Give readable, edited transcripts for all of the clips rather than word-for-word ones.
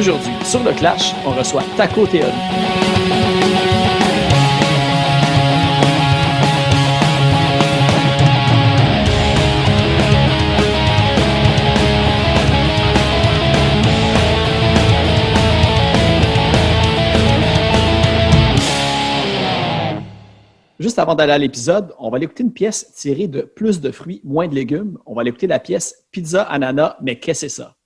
Aujourd'hui, sur le Clash, on reçoit Taco Theory. Juste avant d'aller à l'épisode, on va aller écouter une pièce tirée de Plus de fruits, moins de légumes. On va aller écouter la pièce Pizza Ananas, mais qu'est-ce que c'est ça?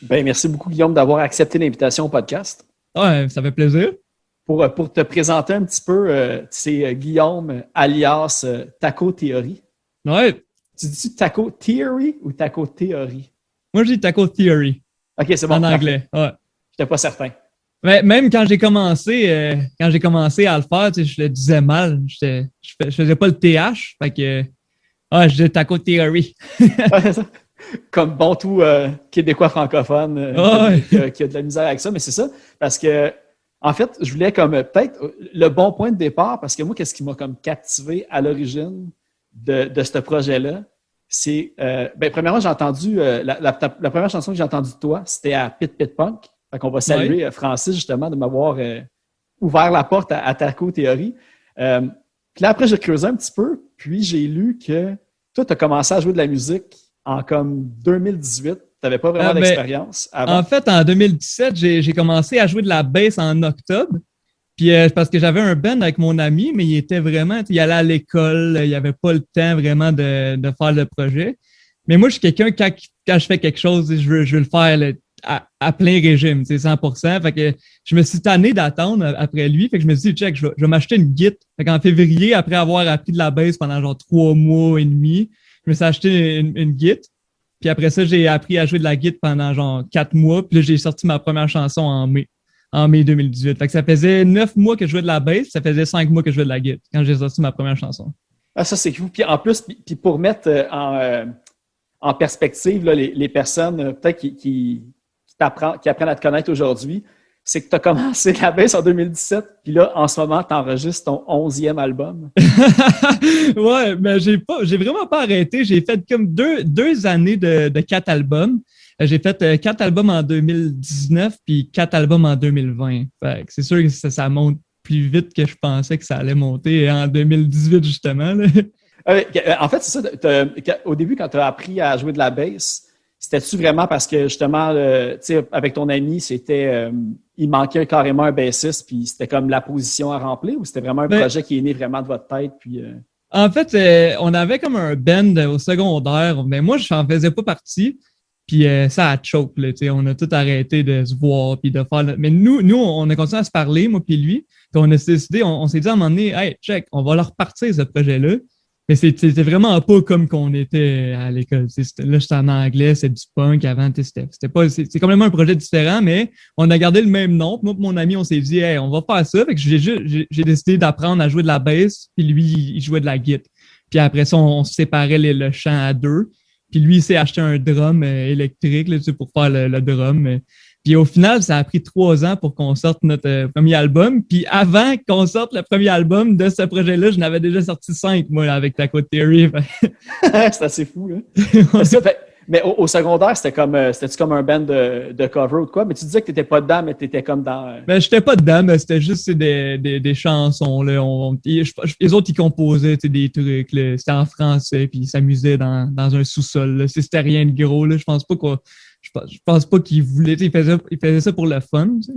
Ben, merci beaucoup, Guillaume, d'avoir accepté l'invitation au podcast. Ouais, ça fait plaisir. Pour te présenter un petit peu, c'est Guillaume, alias Taco Theory. Ouais. Tu dis Taco Theory ou Taco Theory? Moi, je dis Taco Theory. OK, c'est bon. En anglais, ouais. J'étais pas certain. Mais même quand j'ai commencé à le faire, tu sais, je le disais mal. Je faisais pas le TH. Fait que, je disais Taco Theory. Comme bon tout Québécois francophone qui a de la misère avec ça, mais c'est ça, parce que en fait, je voulais comme peut-être le bon point de départ, parce que moi, qu'est-ce qui m'a comme captivé à l'origine de ce projet-là, c'est, premièrement, j'ai entendu, la première chanson que j'ai entendue de toi, c'était à Pit Pit Punk, fait qu'on va saluer Francis, justement, de m'avoir ouvert la porte à Taco Theory. Puis là, après, j'ai creusé un petit peu, puis j'ai lu que toi, tu as commencé à jouer de la musique en comme 2018, tu n'avais pas vraiment d'expérience avant. En fait, en 2017, j'ai commencé à jouer de la bass en octobre. Puis parce que j'avais un band avec mon ami, mais il était vraiment, il allait à l'école, il avait pas le temps vraiment de faire le projet. Mais moi, je suis quelqu'un, quand je fais quelque chose, je veux le faire à plein régime, 100%. Fait que je me suis tanné d'attendre après lui. Fait que je me suis dit, check, je vais m'acheter une Git. Fait qu'en février, après avoir appris de la bass pendant genre 3 mois et demi, je me suis acheté une Git. Puis après ça, j'ai appris à jouer de la Git pendant genre 4 mois. Puis là, j'ai sorti ma première chanson en mai 2018. Fait que ça faisait 9 mois que je jouais de la bass. Ça faisait 5 mois que je jouais de la Git quand j'ai sorti ma première chanson. Ah, ça, c'est cool. Puis en plus, puis pour mettre en perspective là, les personnes peut-être qui apprennent à te connaître aujourd'hui, c'est que tu as commencé la bass en 2017, puis là, en ce moment, tu enregistres ton 11e album. Ouais, mais j'ai vraiment pas arrêté. J'ai fait comme deux années de 4 albums. J'ai fait 4 albums en 2019, puis 4 albums en 2020. Fait que c'est sûr que ça monte plus vite que je pensais que ça allait monter en 2018, justement. Là. En fait, c'est ça. Au début, quand tu as appris à jouer de la bass, c'était-tu vraiment parce que, justement, avec ton ami, c'était il manquait carrément un bassiste, puis c'était comme la position à remplir, ou c'était vraiment un projet qui est né vraiment de votre tête? Puis, En fait, on avait comme un band au secondaire, mais moi, je n'en faisais pas partie. Puis ça a choke, là, on a tout arrêté de se voir puis de faire. Mais nous, on a continué à se parler, moi puis lui. Puis on a décidé, on s'est dit à un moment donné, hey, check, on va leur repartir ce projet-là. Mais c'était vraiment pas comme qu'on était à l'école. Là, j'étais en anglais, c'est du punk. Avant, c'était pas. C'est complètement un projet différent, mais on a gardé le même nom. Moi et mon ami, on s'est dit, hey, on va faire ça. Fait que j'ai décidé d'apprendre à jouer de la bass, puis lui, il jouait de la guitare. Puis après ça, on séparait le chant à deux. Puis lui, il s'est acheté un drum électrique là, pour faire le drum. Puis au final, ça a pris 3 ans pour qu'on sorte notre premier album. Puis avant qu'on sorte le premier album de ce projet-là, je n'avais déjà sorti 5, moi, avec Taco Theory. C'est assez fou, là. Mais au secondaire, c'était-tu comme un band de cover ou de quoi? Mais tu disais que tu n'étais pas dedans, mais tu étais comme dans... Ben, j'étais pas dedans, mais c'était juste des chansons. Là. Les autres, ils composaient des trucs. Là. C'était en français, puis ils s'amusaient dans un sous-sol. Là. C'était rien de gros. Là. Je pense pas qu'ils voulaient. Ils faisaient ça pour le fun. T'sais.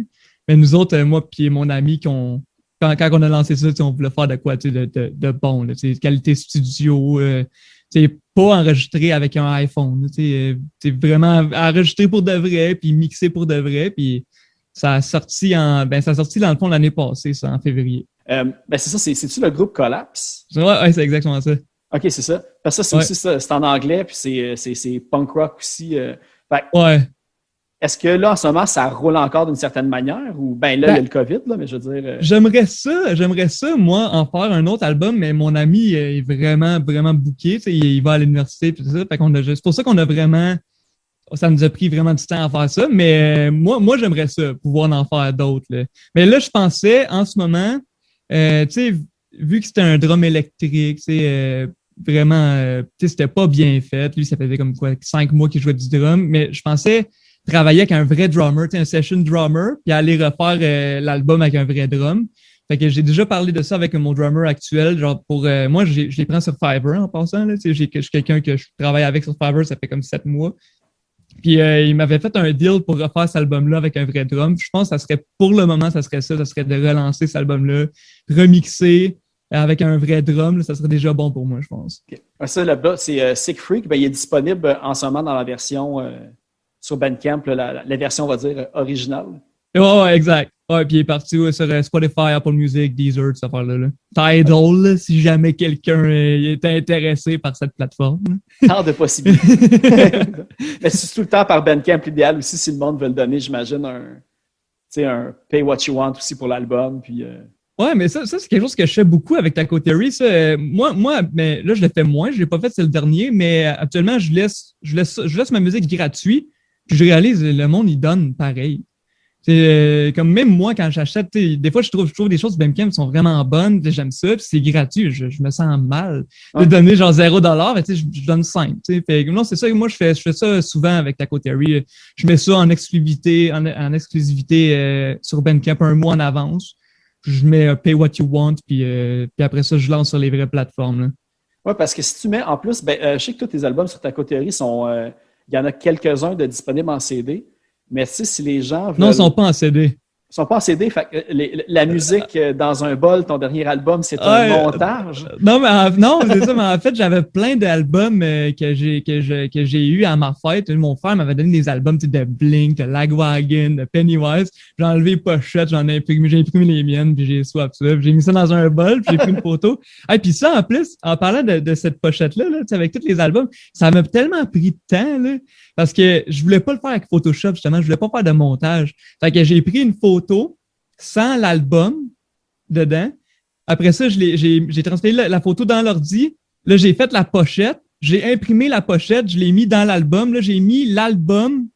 Mais nous autres, moi et mon ami, quand on a lancé ça, on voulait faire de quoi de bon. Là, qualité studio. Pas enregistré avec un iPhone. Vraiment enregistré pour de vrai, puis mixé pour de vrai. Puis ça a sorti dans le fond l'année passée, ça, en février. Ben c'est ça, c'est-tu le groupe Collapse? Ouais, c'est exactement ça. OK, c'est ça. Parce que ça, c'est aussi ça, c'est en anglais, puis c'est punk rock aussi. Ouais. Est-ce que là, en ce moment, ça roule encore d'une certaine manière? Ou ben là, il y a le COVID, là, mais je veux dire. J'aimerais ça, moi, en faire un autre album, mais mon ami est vraiment, vraiment booké. Il va à l'université et tout ça. C'est pour ça qu'on a vraiment. Ça nous a pris vraiment du temps à faire ça. Mais moi j'aimerais ça, pouvoir en faire d'autres. Là. Mais là, je pensais, en ce moment, vu que c'était un drum électrique, vraiment, c'était pas bien fait. Lui, ça faisait comme 5 mois qu'il jouait du drum. Mais je pensais travailler avec un vrai drummer, un session drummer, puis aller refaire l'album avec un vrai drum. Fait que j'ai déjà parlé de ça avec mon drummer actuel. Genre moi, je les prends sur Fiverr en passant. Là, je suis quelqu'un que je travaille avec sur Fiverr, ça fait comme 7 mois. Puis il m'avait fait un deal pour refaire cet album-là avec un vrai drum. Puis, je pense que ça serait, pour le moment, ça serait de relancer cet album-là, remixer avec un vrai drum. Là, ça serait déjà bon pour moi, je pense. Okay. Ça, là-bas, c'est Sick Freak. Ben, il est disponible en ce moment dans la version sur Bandcamp, la version, on va dire, originale. Ouais, exact. Ouais, puis il est parti sur Spotify, Apple Music, Deezer, cette affaire-là. Tidal, là, si jamais quelqu'un est intéressé par cette plateforme. Tant de possibilités. Mais c'est tout le temps par Bandcamp l'idéal aussi, si le monde veut le donner, j'imagine, un Pay What You Want aussi pour l'album. Puis, Ouais, mais ça c'est quelque chose que je fais beaucoup avec Taco Theory. Ça, moi, mais là, je le fais moins. Je l'ai pas fait, c'est le dernier, mais actuellement, je laisse ma musique gratuite. Puis je réalise, le monde, il donne pareil. C'est comme même moi, quand j'achète, des fois, je trouve des choses Bandcamp qui sont vraiment bonnes, j'aime ça, puis c'est gratuit, je me sens mal de donner genre $0, mais je donne 5. Fait, non, c'est ça que moi, je fais ça souvent avec Taco Theory. Je mets ça en exclusivité, sur Bandcamp 1 mois en avance. Je mets Pay What You Want, puis après ça, je lance sur les vraies plateformes. Oui, parce que si tu mets, en plus, je sais que tous tes albums sur Taco Theory sont, il y en a quelques-uns de disponibles en CD. Mais tu sais, si les gens veulent... Non, ils ne sont pas en CD. Ils sont pas en CD. Fait que la musique dans un bol, ton dernier album, c'est un montage. Non, c'est ça. Mais en fait, j'avais plein d'albums que j'ai eu à ma fête. Mon frère m'avait donné des albums de Blink, de Lagwagon, de Pennywise. J'ai enlevé les pochettes, j'ai imprimé les miennes, puis j'ai swap ça. Puis j'ai mis ça dans un bol, puis j'ai pris une photo. Et puis ça, en plus, en parlant de cette pochette-là, là, avec tous les albums, ça m'a tellement pris de temps, là. Parce que je voulais pas le faire avec Photoshop, justement. Je voulais pas faire de montage. Fait que j'ai pris une photo sans l'album dedans. Après ça, j'ai transféré la photo dans l'ordi. Là, j'ai fait la pochette. J'ai imprimé la pochette. Je l'ai mis dans l'album. Là, j'ai mis l'album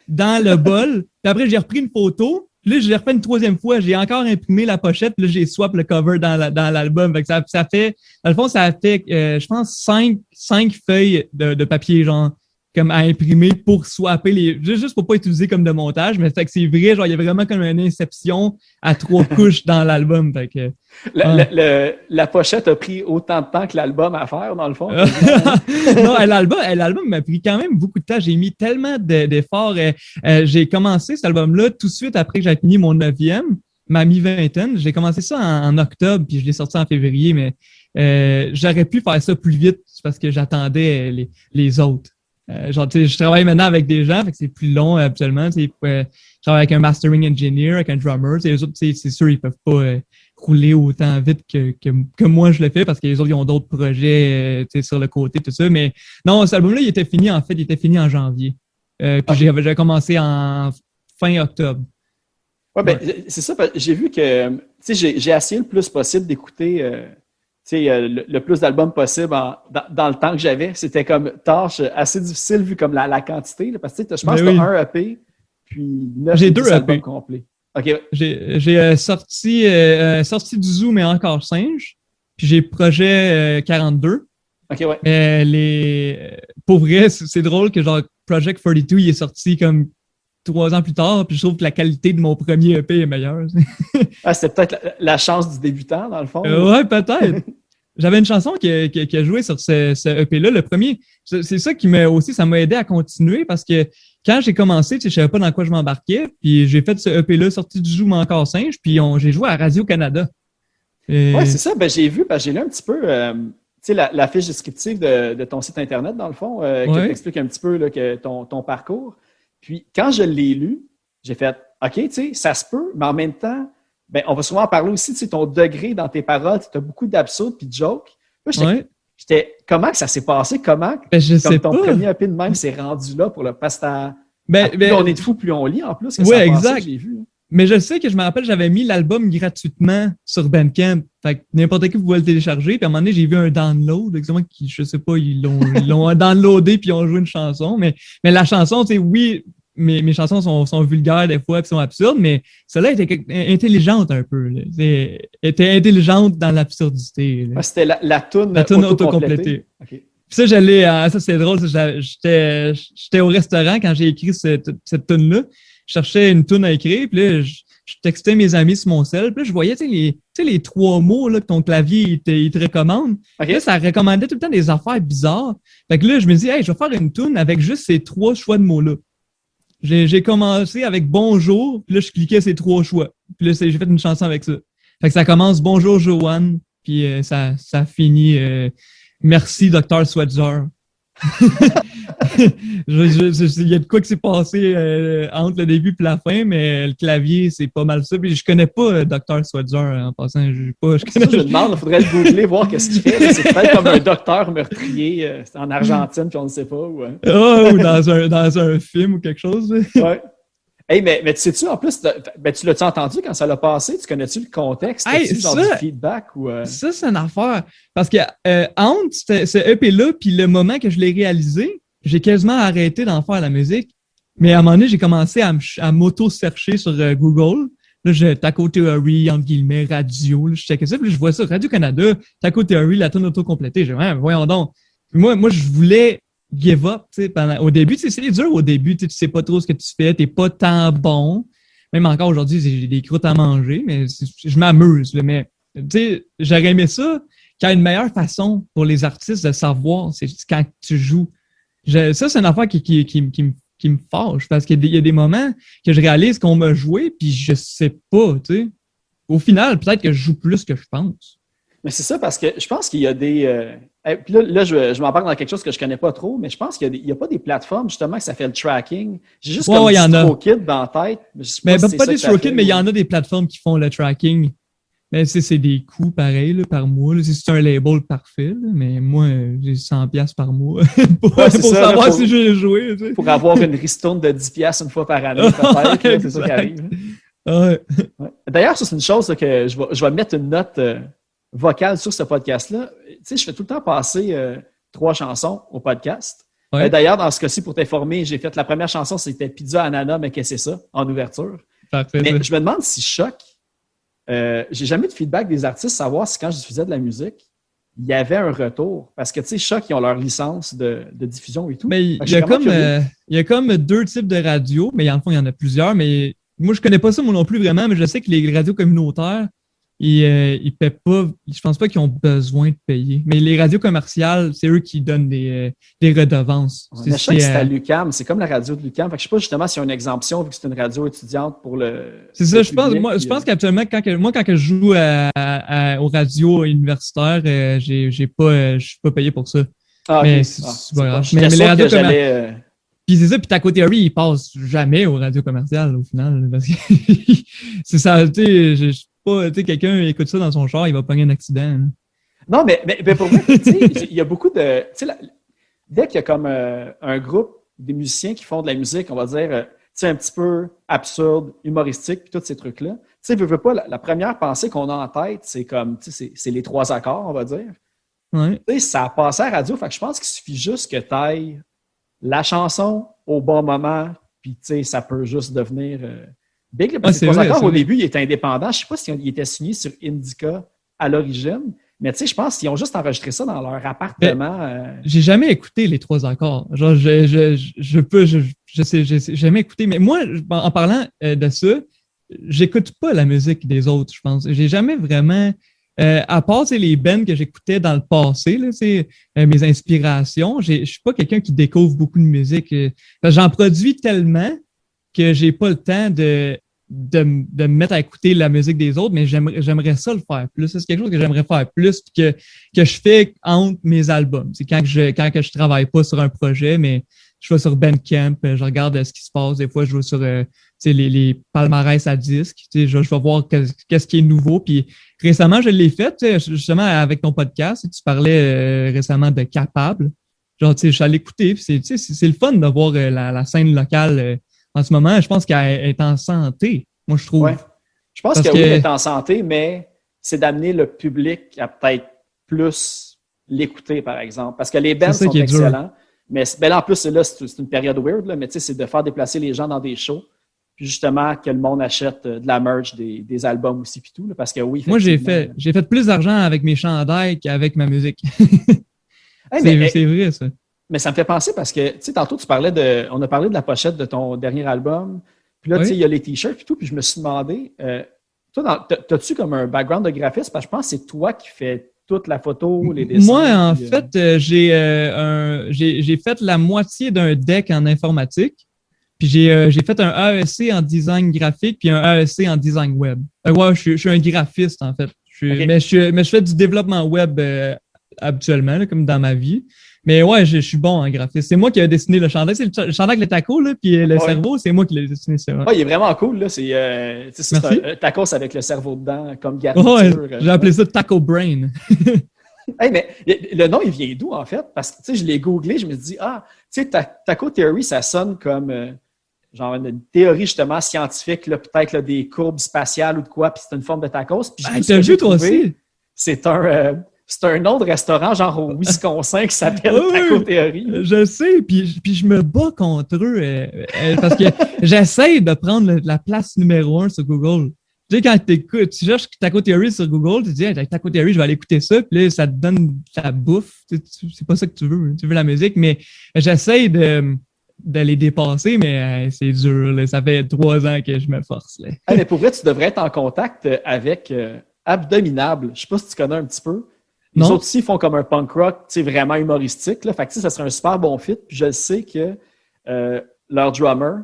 dans le bol. Puis après, j'ai repris une photo. Là, je l'ai refait une 3e fois. J'ai encore imprimé la pochette. Là, j'ai swap le cover dans l'album. Fait que ça fait, dans le fond, ça fait, je pense, 5 feuilles de papier, genre, comme à imprimer pour swapper juste pour pas utiliser comme de montage, mais fait que c'est vrai, genre il y a vraiment comme une inception à 3 couches dans l'album. Fait que, la pochette a pris autant de temps que l'album à faire, dans le fond. Non, l'album m'a pris quand même beaucoup de temps. J'ai mis tellement d'efforts. J'ai commencé cet album-là tout de suite après que j'ai fini mon 9e, ma mi-vingtaine. J'ai commencé ça en octobre, puis je l'ai sorti en février, mais j'aurais pu faire ça plus vite parce que j'attendais les autres. Je travaille maintenant avec des gens, fait que c'est plus long habituellement. Je travaille avec un mastering engineer, avec un drummer. Les autres, c'est sûr, ils peuvent pas rouler autant vite que moi je le fais parce que les autres ils ont d'autres projets sur le côté, tout ça. Mais non, cet album-là, il était fini en janvier. Puis j'avais commencé en fin octobre. Ouais. C'est ça, j'ai vu que j'ai essayé le plus possible d'écouter le plus d'albums possible dans le temps que j'avais. C'était comme tâche assez difficile vu comme la quantité. Là, parce que je pense que tu as un EP, puis 9 j'ai 2 albums complets. Okay. J'ai sorti du Zoo, mais encore singe. Puis j'ai Projet 42. OK, ouais. Pour vrai, c'est drôle que genre Project 42, il est sorti comme 3 ans plus tard, puis je trouve que la qualité de mon premier EP est meilleure. C'était peut-être la chance du débutant, dans le fond. Ouais, peut-être. J'avais une chanson qui a joué sur ce EP-là. Le premier, c'est ça ça m'a aidé à continuer parce que quand j'ai commencé, je savais pas dans quoi je m'embarquais, puis j'ai fait ce EP-là, sorti du Zoom encore singe, puis j'ai joué à Radio-Canada. Ouais, c'est ça. J'ai vu, j'ai lu un petit peu la fiche descriptive de ton site Internet, dans le fond, qui t'explique un petit peu là, ton parcours. Puis, quand je l'ai lu, j'ai fait « OK, ça se peut, mais en même temps, on va souvent en parler aussi, ton degré dans tes paroles, tu as beaucoup d'absurdes puis de jokes. » Là, j'étais comment que ça s'est passé? Comment ton premier EP de même s'est rendu là pour le pasta? Plus on est de fous, plus on lit en plus. Oui, exact. J'ai vu. Mais je sais que je me rappelle, j'avais mis l'album gratuitement sur Bandcamp. Fait que n'importe qui pouvait le télécharger. Puis à un moment donné, j'ai vu un download. Exactement, je sais pas, ils l'ont downloadé puis ils ont joué une chanson. Mais la chanson, oui, mes chansons sont vulgaires des fois puis sont absurdes, mais celle-là était intelligente un peu. Là. Était intelligente dans l'absurdité. C'était la toune autocomplétée. Okay. Puis ça, ça c'est drôle. J'étais au restaurant quand j'ai écrit cette toune-là. Je cherchais une toune à écrire, puis là, je textais mes amis sur mon cell, puis là, je voyais les 3 mots là, que ton clavier il te recommande. Okay. Là, ça recommandait tout le temps des affaires bizarres. Fait que là, je me dis, hey, je vais faire une toune avec juste ces 3 choix de mots-là. J'ai commencé avec bonjour, puis là, je cliquais ces 3 choix. Puis là, j'ai fait une chanson avec ça. Fait que ça commence bonjour Joanne, puis ça finit merci Dr. Swetzer. Il y a de quoi qui s'est passé entre le début et la fin, mais le clavier, c'est pas mal ça. Puis je connais pas Dr. Swetzer en passant. Je demande, il faudrait le googler, voir qu'est-ce qu'il fait. C'est peut-être comme un docteur meurtrier en Argentine, puis on ne sait pas. Ou dans un film ou quelque chose. Ouais. Hey, mais tu sais-tu, en plus, tu l'as-tu entendu quand ça l'a passé? Tu connais-tu le contexte? Genre du feedback? Ça, c'est une affaire. Parce que entre ce EP-là puis le moment que je l'ai réalisé, j'ai quasiment arrêté d'en faire la musique. Mais à un moment donné, j'ai commencé à m'auto-chercher sur Google. Là, j'ai Taco Theory, entre guillemets, radio. Là, je checkais ça, puis je vois ça, Radio-Canada, Taco Theory, la tune auto-complétée. J'ai dit, voyons donc. Puis moi, je voulais give up, au début, c'est dur au début, tu sais pas trop ce que tu fais, t'es pas tant bon. Même encore aujourd'hui, j'ai des croûtes à manger, mais je m'amuse. Mais, tu sais, j'aurais aimé ça, qu'il y a une meilleure façon pour les artistes de savoir, c'est quand tu joues. Ça, c'est une affaire qui me fâche, parce qu'il y a des moments que je réalise qu'on m'a joué, puis je sais pas, tu sais. Au final, peut-être que je joue plus que je pense. Mais c'est ça, parce que je pense qu'il y a des... Puis là je m'embarque dans quelque chose que je connais pas trop, mais je pense qu'il y a pas des plateformes, justement, que ça fait le tracking. J'ai juste comme DistroKid dans la tête. Mais pas DistroKid, mais il y en a des plateformes qui font le tracking. Mais c'est des coûts pareils là, par mois. Là. C'est un label parfait, là, mais moi, j'ai 100$ par mois pour savoir si je vais jouer. Tu sais. Pour avoir une ristourne de 10$ une fois par année, peut-être. C'est ça qui arrive. Ouais. D'ailleurs, ça, c'est une chose là, que je vais mettre une note... vocale sur ce podcast-là. Tu sais, je fais tout le temps passer 3 chansons au podcast. Ouais. D'ailleurs, dans ce cas-ci, pour t'informer, j'ai fait la première chanson, c'était Pizza Ananas, mais qu'est-ce que c'est ça, en ouverture. Parfait, mais je me demande si Choc, j'ai jamais eu de feedback des artistes, savoir si quand je diffusais de la musique, il y avait un retour. Parce que, tu sais, Choc, ils ont leur licence de diffusion et tout. Mais il y a comme 2 types de radios, mais en fond, il y en a plusieurs. Mais moi, je connais pas ça, moi non plus, vraiment, mais je sais que les radios communautaires, ils paient pas, je pense pas qu'ils ont besoin de payer. Mais les radios commerciales, c'est eux qui donnent des redevances. Ouais, je sais que c'est à l'UQAM, c'est comme la radio de l'UQAM. Fait que je sais pas justement s'il y a une exemption vu que c'est une radio étudiante pour le. C'est ça, je pense qu'actuellement, quand je joue aux radios universitaires, je suis pas payé pour ça. Ah, mais c'est pas grave. Mais les radios commerciales. Puis c'est ça, puis Taco Theory, il passe jamais aux radios commerciales au final. Parce que c'est ça, tu sais, pas, tu sais, quelqu'un écoute ça dans son char, il va pogner un accident. Hein. Non, mais pour vrai, tu sais, il y a beaucoup de... Tu sais, dès qu'il y a comme un groupe des musiciens qui font de la musique, on va dire, tu sais, un petit peu absurde, humoristique, puis tous ces trucs-là, tu sais, veux pas, la première pensée qu'on a en tête, c'est comme, tu sais, c'est les 3 accords, on va dire. Ouais. Tu sais, ça a passé à la radio, fait que je pense qu'il suffit juste que tu ailles la chanson au bon moment, puis tu sais, ça peut juste devenir big. Là, parce que les 3 accords, au début, il était indépendant. Je sais pas s'il était signé sur Indica à l'origine, mais tu sais, je pense qu'ils ont juste enregistré ça dans leur appartement. J'ai jamais écouté les 3 accords. Genre, je sais, j'ai jamais écouté. Mais moi, en parlant de ça, j'écoute pas la musique des autres, je pense. J'ai jamais vraiment, à part les bands que j'écoutais dans le passé, là, mes inspirations, je suis pas quelqu'un qui découvre beaucoup de musique. J'en produis tellement que j'ai pas le temps de me mettre à écouter la musique des autres, mais j'aimerais ça le faire plus. C'est quelque chose que j'aimerais faire plus que je fais entre mes albums. C'est quand que je travaille pas sur un projet, mais je vais sur Bandcamp, je regarde ce qui se passe. Des fois, je vais sur les palmarès à disques. Je vais voir qu'est-ce qui est nouveau. Puis récemment, je l'ai fait, justement, avec ton podcast. Tu parlais récemment de Capable. Genre, je suis allé écouter. C'est le fun de voir la scène locale en ce moment. Je pense qu'elle est en santé, moi, je trouve. Ouais. Je pense que oui, elle est en santé, mais c'est d'amener le public à peut-être plus l'écouter, par exemple. Parce que les bands sont excellents. Dur. Mais là, en plus, là, c'est une période weird, là, mais c'est de faire déplacer les gens dans des shows. Puis justement, que le monde achète de la merch, des albums aussi, puis tout. Là, parce que oui, moi, j'ai fait plus d'argent avec mes chandails qu'avec ma musique. Hey, c'est vrai, ça. Mais ça me fait penser parce que, tu sais, tantôt, on a parlé de la pochette de ton dernier album. Puis là, tu sais, il y a les t-shirts puis tout. Puis je me suis demandé, toi, t'as-tu comme un background de graphiste? Parce que je pense que c'est toi qui fais toute la photo, les dessins. Moi, en fait, j'ai fait la moitié d'un deck en informatique. Puis j'ai fait un AEC en design graphique puis un AEC en design web. Ouais, je suis un graphiste, en fait. Mais je fais du développement web habituellement, là, comme dans ma vie. Mais ouais, je suis bon en graphisme. C'est moi qui ai dessiné le chandail. C'est le chandail avec le taco, là, puis le cerveau, c'est moi qui l'ai dessiné. Ouais, il est vraiment cool. Là. C'est un tacos avec le cerveau dedans, comme garniture. Ouais, j'ai appelé ça Taco Brain. Hey, mais le nom, il vient d'où, en fait? Parce que je l'ai googlé, je me suis dit, tu sais, Taco Theory, ça sonne comme genre une théorie justement scientifique, peut-être des courbes spatiales ou de quoi, puis c'est une forme de tacos. Puis t'as vu toi aussi? C'est un nom de restaurant genre au Wisconsin qui s'appelle Taco Theory. Je sais, puis je me bats contre eux parce que j'essaie de prendre la place numéro 1 sur Google. Tu sais, quand tu cherches Taco Theory sur Google, tu te dis hey, Taco Theory, je vais aller écouter ça, puis là, ça te donne ta bouffe. C'est pas ça que tu veux. Tu veux la musique, mais j'essaie de les dépasser, mais c'est dur. Là. Ça fait 3 ans que je me force. Là. Mais pour vrai, tu devrais être en contact avec Abdominable. Je sais pas si tu connais un petit peu. Les autres aussi font comme un punk rock vraiment humoristique. Là. Fait que ça serait un super bon fit. Puis je sais que leur drummer,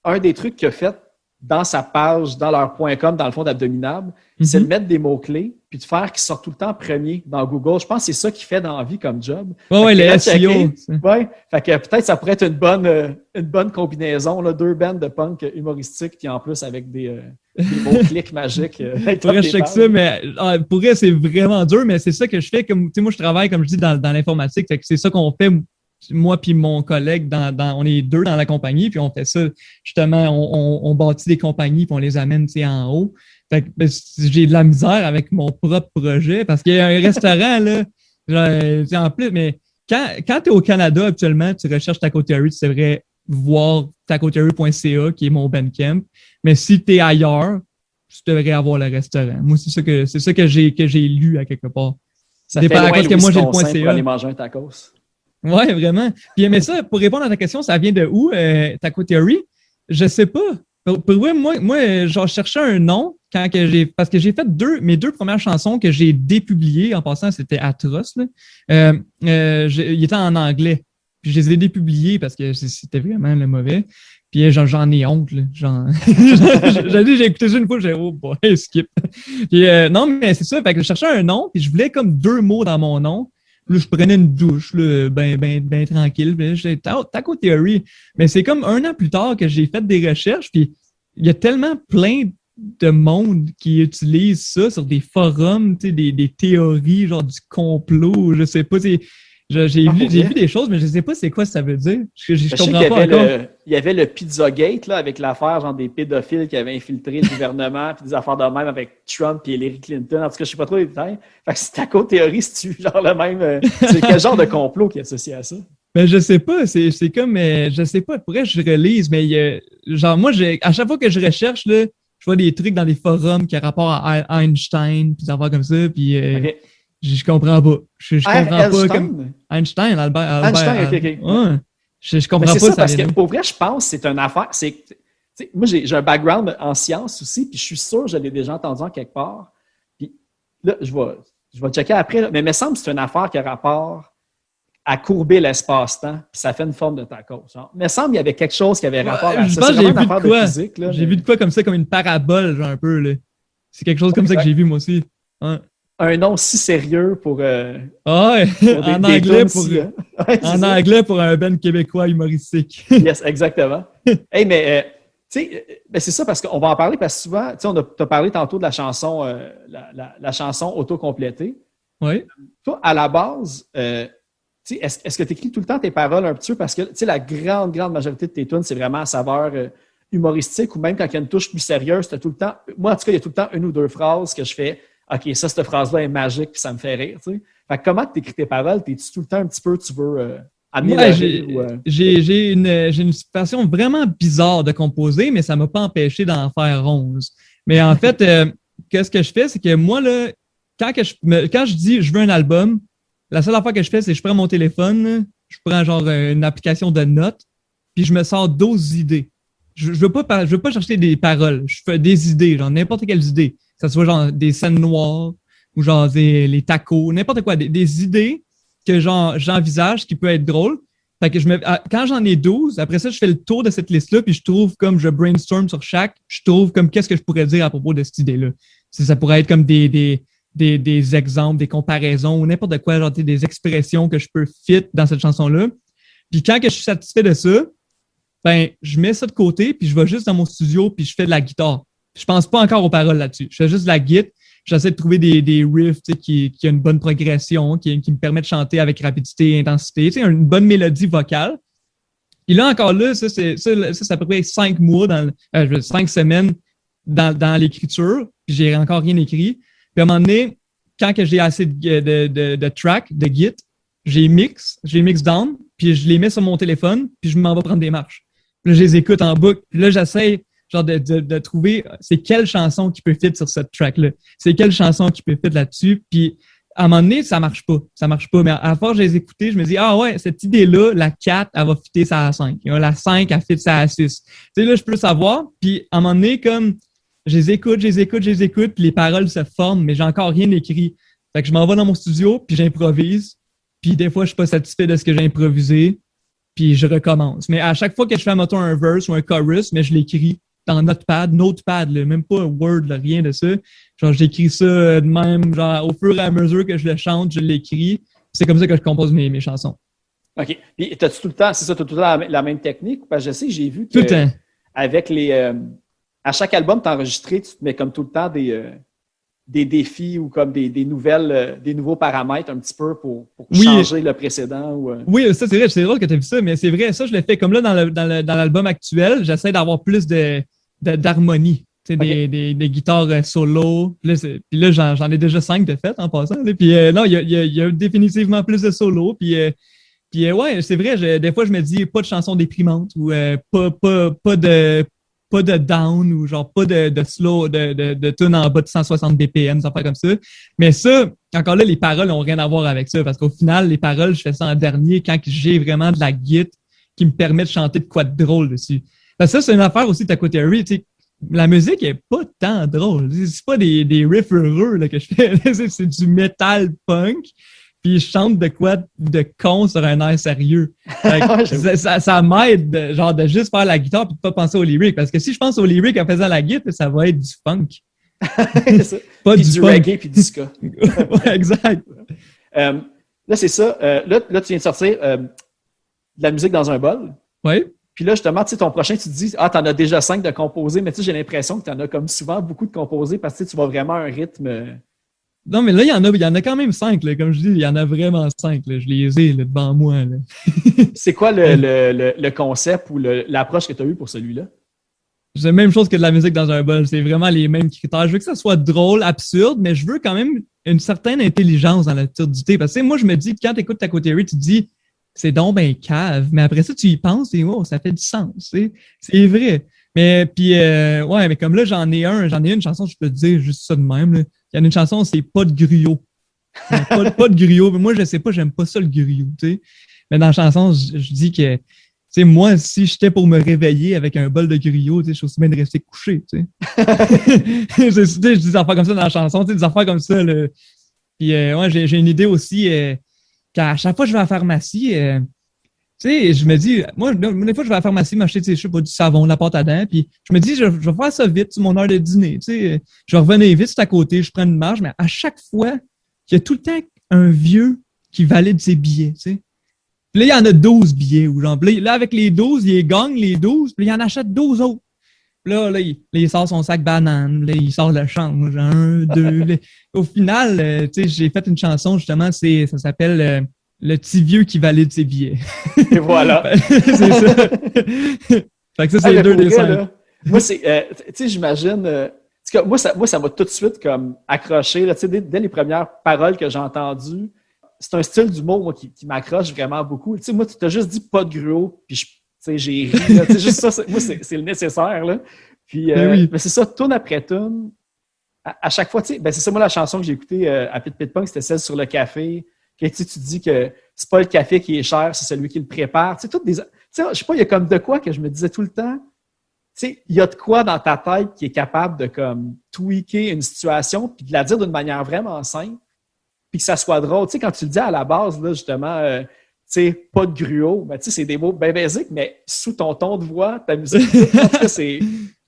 un des trucs qu'il a fait dans sa page, dans leur .com, dans le fond d'Abdominable, c'est de mettre des mots-clés puis de faire qu'ils sortent tout le temps premier dans Google. Je pense que c'est ça qu'il fait dans la vie comme job. Ouais, le SEO. Ouais. Fait que peut-être ça pourrait être une bonne combinaison, là, 2 bandes de punk humoristiques puis en plus avec des mots-clics magiques. Faudrait que je check ça, mais pour vrai, c'est vraiment dur, mais c'est ça que je fais. Comme, moi, je travaille, comme je dis, dans l'informatique. Fait que c'est ça qu'on fait, moi puis mon collègue, on est 2 dans la compagnie, puis on fait ça. Justement, on bâtit des compagnies, puis on les amène en haut. Fait que j'ai de la misère avec mon propre projet, parce qu'il y a un restaurant, là, genre, en plus, mais quand tu es au Canada, actuellement, tu recherches Taco Theory, tu devrais voir tacotheory.ca, qui est mon Bandcamp. Mais si tu es ailleurs, tu devrais avoir le restaurant. Moi, c'est ça que j'ai lu à quelque part. Ça fait loin que moi, j'ai le .ca. Pour aller manger un tacos. Ouais, vraiment. Puis mais ça, pour répondre à ta question, ça vient de où, Taco Theory? Je sais pas. Pour moi, genre, je cherchais un nom parce que j'ai fait mes 2 premières chansons que j'ai dépubliées. En passant, c'était atroce. Là. Il était en anglais. Puis je les ai dépubliées parce que c'était vraiment le mauvais. Puis j'en ai honte. Là. J'ai écouté ça une fois, j'ai dit, oh boy, skip. Puis non, mais c'est ça. Fait que je cherchais un nom, puis je voulais comme 2 mots dans mon nom. Là, je prenais une douche, là, ben tranquille. Puis j'ai Taco Theory. Mais c'est comme 1 an plus tard que j'ai fait des recherches, puis il y a tellement plein de monde qui utilise ça sur des forums, tu sais, des théories, genre du complot, je sais pas, j'ai vu des choses, mais je sais pas c'est quoi ça veut dire. Je comprends pas encore. Il y avait le Pizzagate, là, avec l'affaire, genre des pédophiles qui avaient infiltré le gouvernement, puis des affaires de même avec Trump et Hillary Clinton. En tout cas, je sais pas trop les détails. Fait que c'est ta co-théorie, si tu genre le même. C'est quel genre de complot qui est associé à ça? Ben, je sais pas, c'est comme, je sais pas, pourquoi je relise, mais genre, moi, à chaque fois que je recherche, là, je vois des trucs dans des forums qui ont rapport à Einstein, puis des affaires comme ça, puis Okay. je comprends pas. Je comprends pas comme Einstein, Albert. Einstein, ok. Ouais. Je comprends pas ça. Parce que pour vrai, je pense que c'est une affaire. Moi, j'ai un background en sciences aussi, puis je suis sûr que je l'ai déjà entendu en quelque part. Puis là, je vais checker après, là, mais il me semble que c'est une affaire qui a rapport à courber l'espace-temps, puis ça fait une forme de tacos. Il me semble qu'il y avait quelque chose qui avait rapport à ça. Je pense que j'ai vu de quoi. Physique, j'ai vu de quoi comme ça, comme une parabole, genre un peu. Là. C'est quelque chose comme ça que j'ai vu moi aussi. Ouais. Un nom si sérieux pour. En anglais pour un band québécois humoristique. Yes, exactement. Hey, mais tu sais, c'est ça parce qu'on va en parler parce que souvent, tu sais, t'as parlé tantôt de la chanson, la chanson autocomplétée. Oui. Toi, à la base, est-ce que tu écris tout le temps tes paroles un petit peu parce que tu sais, la grande majorité de tes tunes, c'est vraiment à saveur humoristique ou même quand il y a une touche plus sérieuse, t'as tout le temps. Moi, en tout cas, il y a tout le temps une ou deux phrases que je fais. OK, cette phrase-là est magique puis ça me fait rire. Tu sais. Fait que comment tu écris tes paroles? T'es-tu tout le temps un petit peu, tu veux amener la vie? J'ai une façon vraiment bizarre de composer, mais ça ne m'a pas empêché d'en faire 11. Mais en fait, qu'est-ce que je fais, c'est que moi, là, quand je dis je veux un album, la seule affaire que je fais, c'est que je prends mon téléphone, je prends genre une application de notes, puis je me sors 12 idées. Je veux pas chercher des paroles, je fais des idées, genre n'importe quelles idées. Que ce soit genre des scènes noires ou genre les tacos, n'importe quoi, des idées que j'envisage qui peut être drôles. Fait que quand j'en ai 12, après ça, je fais le tour de cette liste-là, puis je trouve comme je brainstorm sur chaque, je trouve comme qu'est-ce que je pourrais dire à propos de cette idée-là. Ça pourrait être comme des exemples, des comparaisons ou n'importe quoi, genre des expressions que je peux fit dans cette chanson-là. Puis quand que je suis satisfait de ça, ben je mets ça de côté, puis je vais juste dans mon studio, puis je fais de la guitare. Je pense pas encore aux paroles là-dessus. Je fais juste de la guitare. J'essaie de trouver des riffs qui ont une bonne progression, qui me permettent de chanter avec rapidité et intensité, une bonne mélodie vocale. Et là, encore là, ça c'est à peu près 5 mois, 5 semaines dans l'écriture, puis j'ai encore rien écrit. Puis à un moment donné, quand que j'ai assez de tracks, de git, j'ai mix down, puis je les mets sur mon téléphone, puis je m'en vais prendre des marches. Puis là, je les écoute en boucle. Puis là, j'essaie genre de trouver c'est quelle chanson qui peut fit sur cette track-là. C'est quelle chanson qui peut fit là-dessus. Puis à un moment donné, ça marche pas. Mais à force de les écouter, je me dis, ah ouais, cette idée-là, la 4, elle va fitter ça à 5. La 5, elle fit ça à 6. Tu sais, là, je peux le savoir. Puis à un moment donné, comme je les écoute, puis les paroles se forment, mais j'ai encore rien écrit. Fait que je m'en vais dans mon studio, puis j'improvise. Puis des fois, je suis pas satisfait de ce que j'ai improvisé, puis je recommence. Mais à chaque fois que je fais, mettons, un verse ou un chorus, mais je l'écris dans Notepad, là, même pas Word, là, rien de ça. Genre, j'écris ça de même, genre, au fur et à mesure que je le chante, je l'écris. C'est comme ça que je compose mes chansons. OK. Puis, t'as-tu tout le temps, c'est ça, t'as tout le temps la même technique? Parce que je sais que j'ai vu que tout le temps. Avec à chaque album, tu enregistré, tu te mets comme tout le temps des défis ou comme des nouveaux paramètres un petit peu pour changer le précédent. Oui, ça, c'est vrai, c'est drôle que tu as vu ça, mais c'est vrai, ça, je l'ai fait comme là dans l'album actuel, j'essaie d'avoir plus d'harmonie. Okay. Des guitares solo. Puis là, j'en ai déjà 5 de fait en passant. Là. Puis non, il y a définitivement plus de solo. Puis ouais, c'est vrai, des fois, je me dis pas de chansons déprimantes ou pas de down ou genre pas de slow, de tune en bas de 160 BPM, ça fait comme ça. Mais ça, encore là, les paroles n'ont rien à voir avec ça parce qu'au final, les paroles, je fais ça en dernier quand j'ai vraiment de la guitare qui me permet de chanter de quoi de drôle dessus. Parce que ça, c'est une affaire aussi de Taco Theory, tu sais. La musique est pas tant drôle. C'est pas des riffs heureux là, que je fais. C'est du metal punk. Puis je chante de quoi de con sur un air sérieux. Ça m'aide genre de juste faire la guitare et de pas penser aux lyrics. Parce que si je pense aux lyrics en faisant la guitare, ça va être du funk. Pas du reggae puis du ska. Ouais, exact. Là, c'est ça. Là, tu viens de sortir de la musique dans un bol. Oui. Puis là, justement, tu sais, ton prochain, tu te dis, t'en as déjà 5 de composés, mais tu sais, j'ai l'impression que t'en as comme souvent beaucoup de composés parce que tu vas vraiment à un rythme. Non, mais là, il y en a quand même 5, là. Comme je dis, il y en a vraiment 5, là. Je les ai là, devant moi, là. C'est quoi le concept ou l'approche que tu as eue pour celui-là? C'est la même chose que de la musique dans un bol. C'est vraiment les mêmes critères. Je veux que ça soit drôle, absurde, mais je veux quand même une certaine intelligence dans l'absurdité. Parce que moi, je me dis, quand tu écoutes Taco Terry, tu te dis, c'est donc ben cave. Mais après ça, tu y penses et oh, ça fait du sens. C'est vrai. Mais puis, ouais, mais comme là, j'en ai une chanson, je peux te dire juste ça de même. Là. Il y en a une chanson, c'est pas de griot. Pas de griot. Mais moi, je sais pas, j'aime pas ça le griot. T'sais. Mais dans la chanson, je dis que moi, si j'étais pour me réveiller avec un bol de griot, je suis aussi bien de rester couché. Je dis des affaires comme ça dans la chanson, des affaires comme ça. Là. Puis, ouais, j'ai une idée aussi qu'à chaque fois que je vais à la pharmacie, je me dis, moi, des fois, je vais à la pharmacie m'acheter, je sais pas, du savon, de la pâte à dents, puis je me dis, je vais faire ça vite, c'est mon heure de dîner. Je vais revenir vite, c'est à côté, je prends une marge, mais à chaque fois, il y a tout le temps un vieux qui valide ses billets, Puis là, il y en a 12 billets. Ou genre, là, avec les 12, il gagne les 12, puis il en achète 12 autres. Puis là, il sort son sac banane, là, il sort le change. 1, 2. Là. Au final, j'ai fait une chanson, justement, ça s'appelle Le petit vieux qui valide ses billets. Et voilà. C'est ça. Fait que ça, c'est les 2 des 5. Moi, c'est, j'imagine... moi, ça m'a tout de suite comme accroché. Là, dès les premières paroles que j'ai entendues, c'est un style d'humour moi, qui m'accroche vraiment beaucoup. Moi, tu t'as juste dit pas de gruau, puis j'ai ri. Là, juste ça, moi, c'est le nécessaire. Là. Puis, oui. mais c'est ça, tourne après tourne. À chaque fois, c'est ça, moi, la chanson que j'ai écoutée à Pit Pit Punk, c'était celle sur le café. Que, tu dis que c'est pas le café qui est cher, c'est celui qui le prépare. Je sais pas, il y a comme de quoi que je me disais tout le temps. Il y a de quoi dans ta tête qui est capable de comme tweaker une situation puis de la dire d'une manière vraiment simple puis que ça soit drôle. Quand tu le dis à la base, là, justement, pas de gruau, ben, c'est des mots bien basiques, mais sous ton ton de voix, ta musique, en tout cas,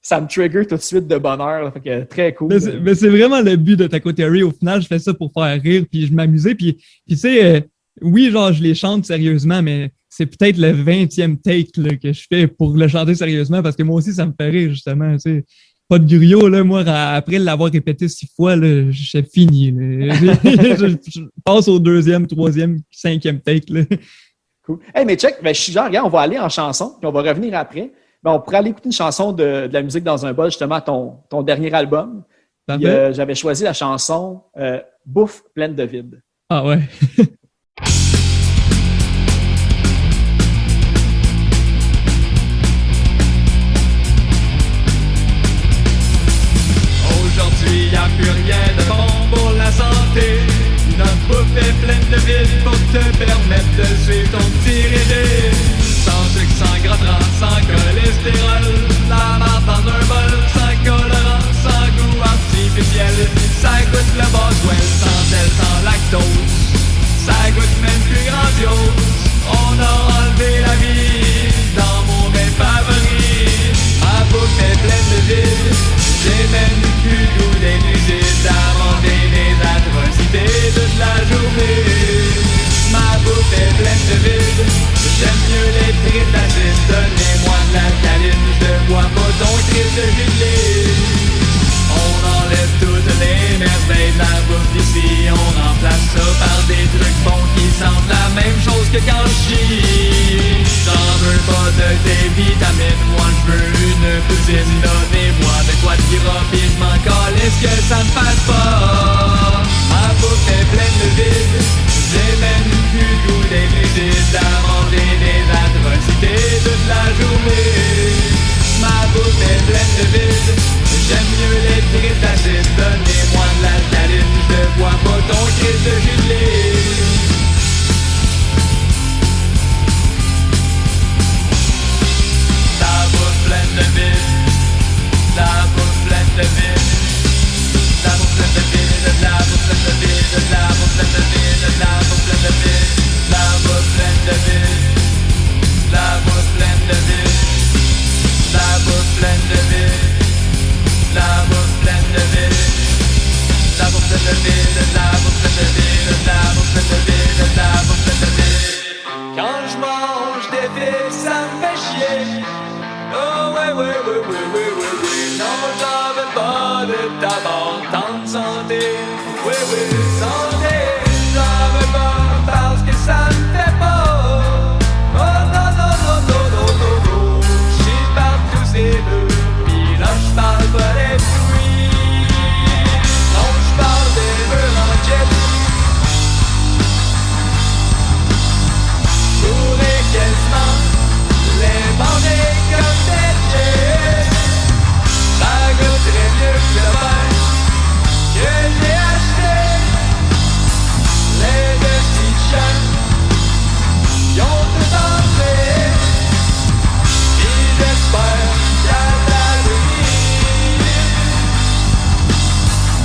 ça me trigger tout de suite de bonheur. Là, fait que, très cool. Mais c'est vraiment le but de Taco Terry. Au final, je fais ça pour faire rire puis je m'amusais. Puis tu sais, oui, genre, je les chante sérieusement, mais c'est peut-être le 20e take là, que je fais pour le chanter sérieusement parce que moi aussi, ça me fait rire, justement. Tu sais. Pas de griot, là, moi, après l'avoir répété 6 fois, là, j'ai fini. Là. je passe au 2e, 3e, 5e take. Là. Cool. Hey, mais check, je suis genre, regarde, on va aller en chanson, puis on va revenir après. Ben, on pourrait aller écouter une chanson de la musique dans un bol, justement, ton dernier album. Puis, j'avais choisi la chanson Bouffe pleine de vide. Ah ouais. Aujourd'hui, y a plus rien de bon pour la santé. Notre bouffe est pleine de vide pour te permettre de suivre ton petit régime. Sans sucre, sans gras trans, sans cholestérol. La marde dans un bol, sans colorant, sans goût artificiel. Ça goûte le Boswell, sans sel, sans lactose. Ça goûte même plus grandiose. On a enlevé la vie dans mon bain favori. Ma bouffe est pleine de vide. J'ai même plus le goût des nuisibles à manger des atrocités toute la journée. Ma bouffe est pleine de vide. J'aime mieux les tripes d'acides. Donnez-moi de l'alcaline. Je bois pas ton trip de gelée. On enlève toutes les merveilles de la bouffe d'ici. On remplace ça par des trucs bons qui sentent la même chose que quand je chie. J'en veux pas de tes vitamines. Moi je veux une poutine. Donnez-moi de quoi de gras pis je m'en calisse que ça me fasse pas. Ma bouffe est pleine de vide. J'ai même plus le goût des nuisibles à manger des atrocités toute la journée. Ma bouffe est pleine de vide. J'aime mieux les tripes d'acides. Donnez-moi de l'alcaline. Je bois pas ton crise de gelée. La bouffe pleine de vide. La bouffe pleine de vide. La bouffe pleine de vide. tout d'abord, tant de santé. Oui, oui, santé. J'en veux pas parce que ça me fait pas. Oh non, non, non, non, non, non, non. J'y partout c'est deux. Pis là j'parle pas des fruits. Non, j'parle des murs en jet. J'aurais quasiment les bandés comme des jets. Ça goûterait mieux que le vin que j'ai acheté. Les deux petits chiens, ils ont tout entré. Et j'espère qu'à l'avenir,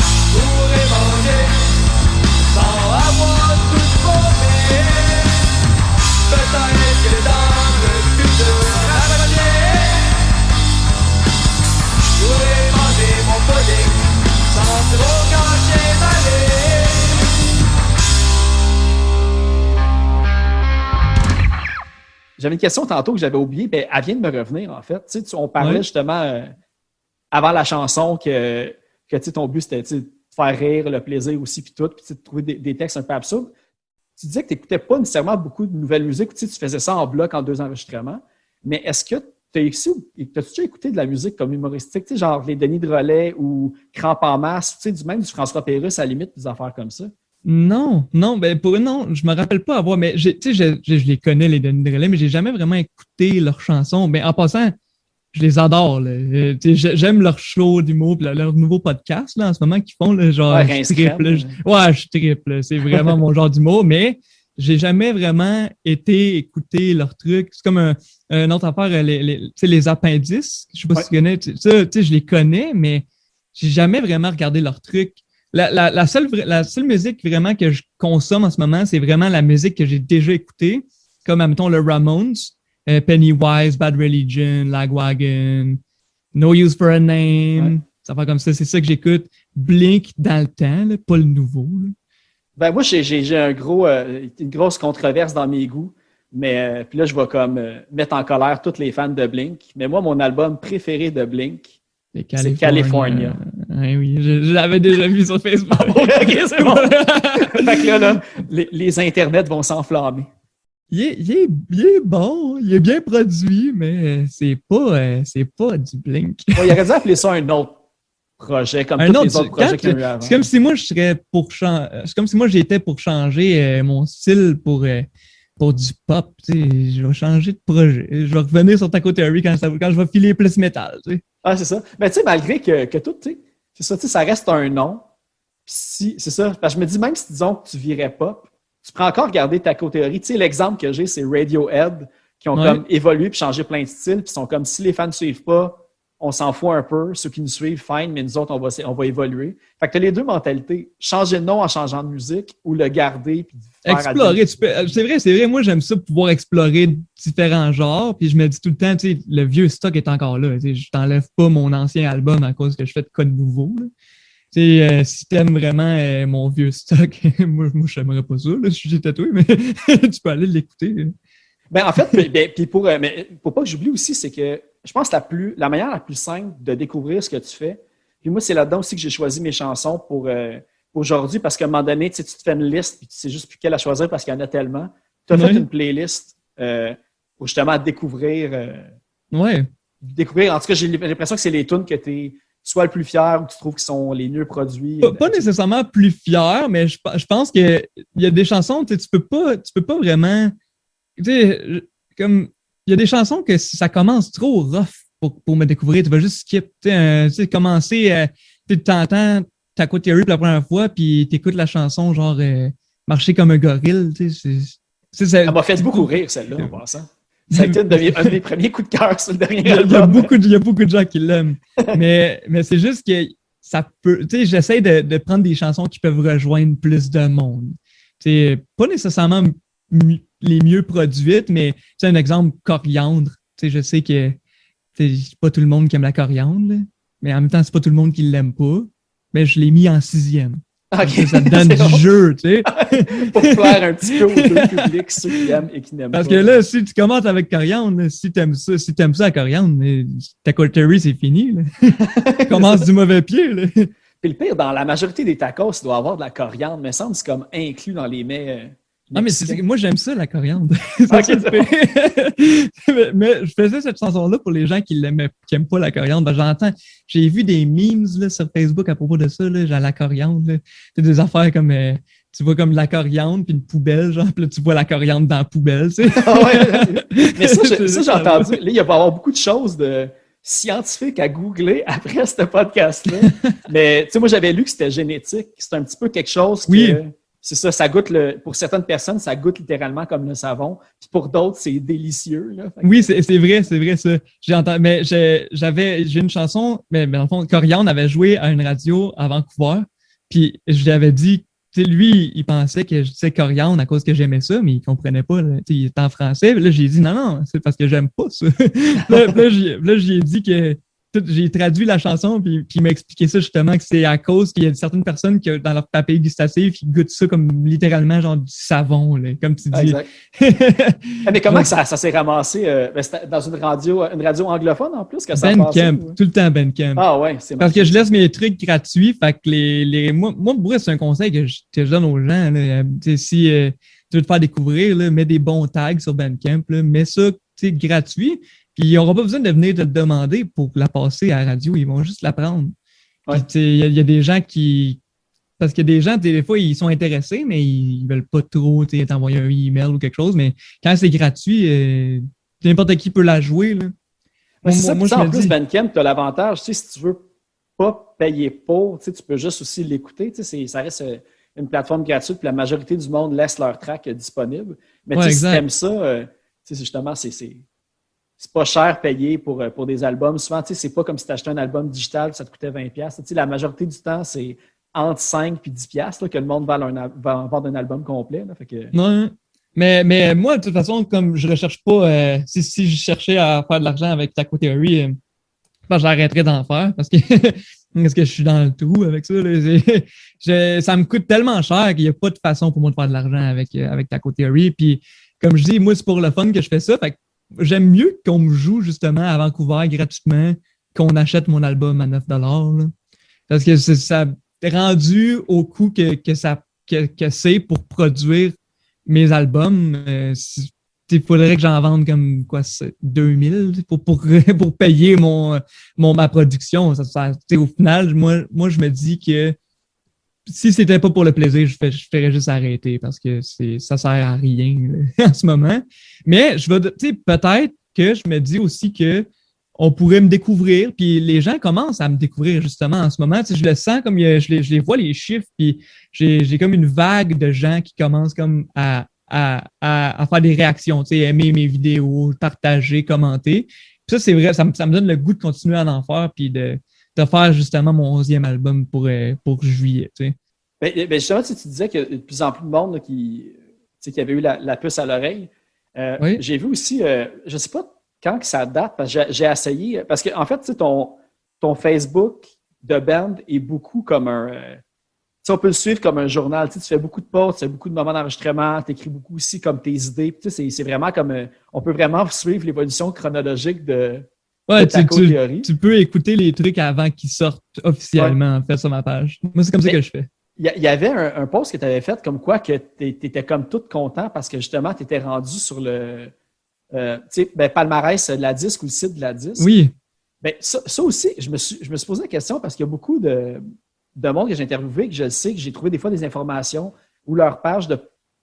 je pourrai manger sans avoir tout paumé. Peut-être que dans le futur avenir, je pourrai manger mon pudding sans trop gâcher ma vie. J'avais une question tantôt que j'avais oubliée, mais elle vient de me revenir, en fait. Tu sais, on parlait justement avant la chanson que tu sais, ton but, c'était de faire rire, le plaisir aussi, puis tout, puis de trouver des textes un peu absurdes. Tu disais que tu n'écoutais pas nécessairement beaucoup de nouvelles musiques, tu faisais ça en bloc en 2 enregistrements, mais est-ce que t'as-tu déjà écouté de la musique comme humoristique, tu sais, genre les Denis Drolet ou Cramp en masse, tu sais, du François Pérusse à la limite, des affaires comme ça? Non, je me rappelle pas avoir, mais je les connais, les Denis Drolet, mais j'ai jamais vraiment écouté leurs chansons. Mais en passant, je les adore. Là. J'aime leur show d'humour, leur nouveau podcast là, en ce moment qu'ils font, là, genre je triple. Je triple. C'est vraiment mon genre d'humour, mais j'ai jamais vraiment été écouter leurs trucs. C'est comme une autre affaire, les appendices. Je sais pas si tu connais. Je les connais, mais j'ai jamais vraiment regardé leurs trucs. La seule musique vraiment que je consomme en ce moment, c'est vraiment la musique que j'ai déjà écoutée, comme, admettons, le Ramones, Pennywise, Bad Religion, Lagwagon, No Use for a Name, ça va comme ça, c'est ça que j'écoute. Blink dans le temps, là, pas le nouveau. Là. Ben moi, j'ai une grosse controverse dans mes goûts, mais puis là, je vais comme mettre en colère tous les fans de Blink. Mais moi, mon album préféré de Blink, c'est California. Oui, je l'avais déjà vu sur Facebook. OK, c'est bon. Fait que là, les internets vont s'enflammer. Il est bon, il est bien produit, mais c'est pas du Blink. Il aurait dû appeler ça un autre projet, comme tous les autres projets qu'il y a eu avant. C'est comme si moi, c'est comme si moi, j'étais pour changer mon style pour du pop. Tu sais, je vais changer de projet. Je vais revenir sur Taco Theory quand je vais filer plus métal. Tu sais. Ah, c'est ça. Mais tu sais, malgré que tout, tu sais, c'est ça, tu sais, ça reste un nom. Puis c'est ça. Parce que je me dis, même si disons que tu virais pop, tu pourrais encore regarder Taco Theory. Tu sais, l'exemple que j'ai, c'est Radiohead, qui ont comme évolué puis changé plein de styles, puis sont comme, si les fans ne suivent pas, on s'en fout un peu. Ceux qui nous suivent, fine, mais nous autres, on va évoluer. Fait que tu as les deux mentalités. Changer de nom en changeant de musique ou le garder puis faire explorer. C'est vrai. Moi, j'aime ça, pouvoir explorer différents genres. Puis je me dis tout le temps, tu sais, le vieux stock est encore là. Tu sais, je t'enlève pas mon ancien album à cause que je fais de code nouveau. Là. Tu sais, si t'aimes vraiment mon vieux stock, moi je n'aimerais pas ça, là, si j'ai tatoué, mais tu peux aller l'écouter. Ben, en fait, puis pour pas que j'oublie aussi, c'est que je pense que la manière la plus simple de découvrir ce que tu fais, puis moi, c'est là-dedans aussi que j'ai choisi mes chansons pour aujourd'hui, parce qu'à un moment donné, tu te fais une liste, puis tu sais juste plus quelle à choisir parce qu'il y en a tellement. Tu as fait une playlist pour justement découvrir. Découvrir. En tout cas, j'ai l'impression que c'est les tunes que tu es soit le plus fier ou que tu trouves qui sont les mieux produits. Pas nécessairement plus fier, mais je pense qu'il y a des chansons, tu peux pas vraiment. Tu sais, comme il y a des chansons que si ça commence trop rough pour me découvrir, tu vas juste skip. Tu sais, commencer, tu t'entends Taco Theory pour la première fois, puis t'écoutes la chanson genre Marcher comme un gorille. Tu sais, ça m'a fait beaucoup rire, celle-là, en passant. Ça a été un de mes premiers coups de cœur sur le dernier album. Il y a beaucoup de gens qui l'aiment. mais c'est juste que ça peut. Tu sais, j'essaie de prendre des chansons qui peuvent rejoindre plus de monde. Tu sais, pas nécessairement les mieux produites, mais tu sais, un exemple, coriandre. Tu sais, je sais que c'est pas tout le monde qui aime la coriandre, là, mais en même temps, c'est pas tout le monde qui l'aime pas. Mais je l'ai mis en 6e. Okay. Ça te donne du jeu, tu sais. Pour plaire un petit peu aux deux publics, ceux qui aiment et qui n'aiment pas. Parce que là, si tu commentes avec coriandre, là, si t'aimes ça à coriandre, ta coterie, c'est fini. Tu commences du mauvais pied. Là. Puis le pire, dans la majorité des tacos, il doit y avoir de la coriandre, mais ça me semble que c'est comme inclus dans les mets. Ah, mais moi, j'aime ça, la coriandre. Okay, mais je faisais cette chanson-là pour les gens qui n'aiment pas la coriandre. Ben, j'ai vu des memes là, sur Facebook à propos de ça, là, genre la coriandre. C'est des affaires comme, tu vois comme de la coriandre puis une poubelle, genre, puis là, tu vois la coriandre dans la poubelle. Tu sais. Ah ouais. Mais ça, j'ai entendu. Là, il va y avoir beaucoup de choses de scientifiques à googler après ce podcast-là. Mais tu sais, moi, j'avais lu que c'était génétique. C'est un petit peu quelque chose que... Oui. C'est ça goûte pour certaines personnes, ça goûte littéralement comme le savon. Puis pour d'autres, c'est délicieux. Là. Oui, c'est vrai ça. Mais j'ai une chanson, mais dans le fond, Coriandre avait joué à une radio à Vancouver. Puis je lui avais dit, tu sais, lui, il pensait que je disais Coriandre à cause que j'aimais ça, mais il comprenait pas. Là, il était en français. Là, j'ai dit non, c'est parce que j'aime pas ça. là, j'ai dit que j'ai traduit la chanson, puis il m'a expliqué ça justement, que c'est à cause qu'il y a certaines personnes qui, dans leur papille gustative, qui goûtent ça comme littéralement genre du savon, là, comme tu dis. Exact. Mais comment ça s'est ramassé? C'était dans une radio anglophone en plus que ça Bandcamp, tout le temps Bandcamp. Ah ouais, c'est parce que je laisse mes trucs gratuits, fait que moi, pour vrai, c'est un conseil que je donne aux gens. Là, si tu veux te faire découvrir, là, mets des bons tags sur Bandcamp, là, mets ça gratuit. Puis ils n'auront pas besoin de venir te le demander pour la passer à la radio. Ils vont juste la prendre. Ouais. Il y a des gens qui... Parce qu'il y a des gens, des fois, ils sont intéressés, mais ils veulent pas trop t'envoyer un email ou quelque chose. Mais quand c'est gratuit, n'importe qui peut la jouer. Là. Moi, en plus, Bandcamp, tu as l'avantage, si tu veux pas payer pour, tu peux juste aussi l'écouter. Ça reste une plateforme gratuite, puis la majorité du monde laisse leur track disponible. Mais si tu aimes ça, justement, c'est pas cher payé pour des albums. Souvent, c'est pas comme si tu achetais un album digital, ça te coûtait 20$. La majorité du temps, c'est entre 5 et 10$ là, que le monde va vendre un album complet. Là, fait que... Non, mais moi, de toute façon, comme je recherche pas, si je cherchais à faire de l'argent avec Taco Theory, j'arrêterais d'en faire parce que je suis dans le trou avec ça. Là. Ça me coûte tellement cher qu'il n'y a pas de façon pour moi de faire de l'argent avec Taco Theory. Puis, comme je dis, moi, c'est pour le fun que je fais ça. Fait que j'aime mieux qu'on me joue justement à Vancouver gratuitement qu'on achète mon album à 9$. Là. Parce que ça est rendu au coût que c'est pour produire mes albums. Il faudrait que j'en vende comme 2000 pour payer ma production. Au final, moi, je me dis que si c'était pas pour le plaisir, je ferais juste arrêter parce que ça sert à rien là, en ce moment. Mais peut-être que je me dis aussi que on pourrait me découvrir, puis les gens commencent à me découvrir justement en ce moment. Je le sens comme je les vois les chiffres, puis j'ai comme une vague de gens qui commencent comme à faire des réactions, aimer mes vidéos, partager, commenter. Puis ça, c'est vrai, ça me donne le goût de continuer à en faire, puis de faire justement mon 11e album pour juillet. Ben justement, tu disais qu'il y a de plus en plus de monde là, qui avait eu la puce à l'oreille. Oui. J'ai vu aussi, je ne sais pas quand que ça date, parce que j'ai essayé, parce qu'en fait, ton Facebook de band est beaucoup comme on peut le suivre comme un journal. Tu fais beaucoup de posts, tu fais beaucoup de moments d'enregistrement, tu écris beaucoup aussi comme tes idées. C'est vraiment comme, on peut vraiment suivre l'évolution chronologique de Taco Theory. Tu peux écouter les trucs avant qu'ils sortent officiellement, en fait, sur ma page. Moi, c'est comme ça que je fais. Il y avait un post que tu avais fait comme quoi que tu étais comme tout content parce que justement, tu étais rendu sur le palmarès de la disque ou le site de la disque. Oui. Ben, ça aussi, je me suis posé la question parce qu'il y a beaucoup de monde que j'ai interviewé, que je sais que j'ai trouvé des fois des informations ou leur page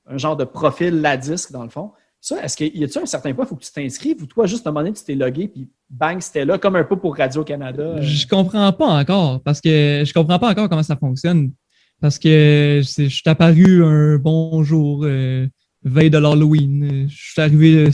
un genre de profil la disque dans le fond. Ça, est-ce qu'il y a-t-il un certain point, il faut que tu t'inscrives ou toi, juste à un moment donné, tu t'es logué puis bang, c'était là, comme un peu pour Radio-Canada? Je comprends pas encore parce que je comprends pas encore comment ça fonctionne. Parce que je suis apparu un bon jour, veille de l'Halloween. Je suis arrivé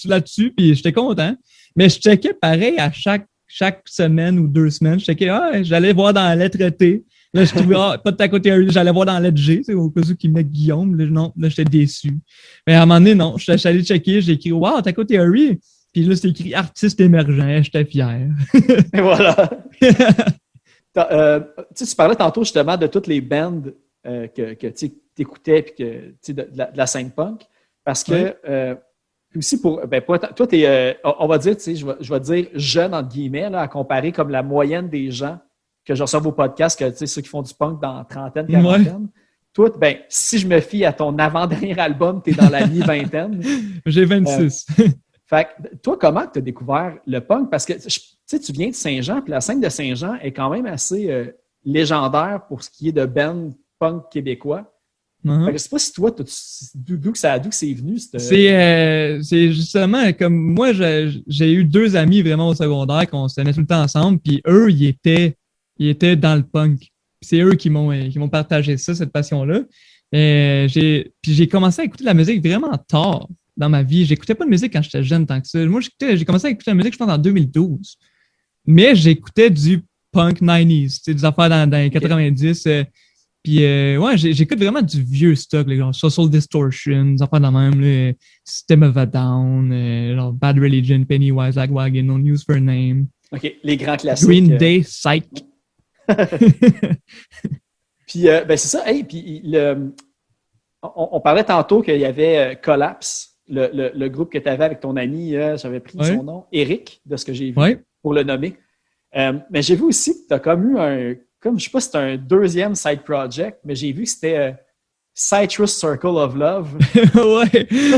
là-dessus, puis j'étais content. Mais je checkais pareil à chaque semaine ou 2 semaines. Je checkais, j'allais voir dans la lettre T. Là, je trouvais, pas de Taco Theory. J'allais voir dans la lettre G, au cas où qui met Guillaume. Là, j'étais déçu. Mais à un moment donné, non. Je suis allé checker, j'ai écrit, wow, Taco Theory. Puis là, c'est écrit artiste émergent. J'étais fier. Et voilà. Tu parlais tantôt justement de toutes les bands que tu écoutais puis que de la scène punk. Parce que aussi toi, t'es, on va dire, je vais dire jeune entre guillemets, là, à comparer comme la moyenne des gens que je reçois vos podcasts, que ceux qui font du punk dans trentaine, quarantaine. Toi, si je me fie à ton avant-dernier album, tu es dans la mi-vingtaine. J'ai 26. Fait que toi, comment tu as découvert le punk? Parce que tu viens de Saint-Jean, puis la scène de Saint-Jean est quand même assez légendaire pour ce qui est de band punk québécois. Fait que je sais pas si toi, d'où que c'est venu. C'est justement comme moi, j'ai eu 2 amis vraiment au secondaire qu'on se tenait tout le temps ensemble, puis eux, ils étaient dans le punk. C'est eux qui m'ont partagé ça, cette passion-là. Puis j'ai commencé à écouter de la musique vraiment tard dans ma vie. J'écoutais pas de musique quand j'étais jeune tant que ça. Moi, j'ai commencé à écouter de la musique, je pense, en 2012. Mais j'écoutais du punk 90s, des affaires dans les 90. Puis j'écoute vraiment du vieux stock, genre Social Distortion, des affaires de la même, System of a Down, genre Bad Religion, Pennywise, Lagwagon, No News for a Name. OK, les grands classiques. Green Day, Psych. Puis, c'est ça. Hey, puis on parlait tantôt qu'il y avait Collapse, le groupe que tu avais avec ton ami, j'avais pris son nom, Eric, de ce que j'ai vu, pour le nommer. Mais j'ai vu aussi que tu as comme eu je sais pas si c'était un deuxième side project, mais j'ai vu que c'était Citrus Circle of Love.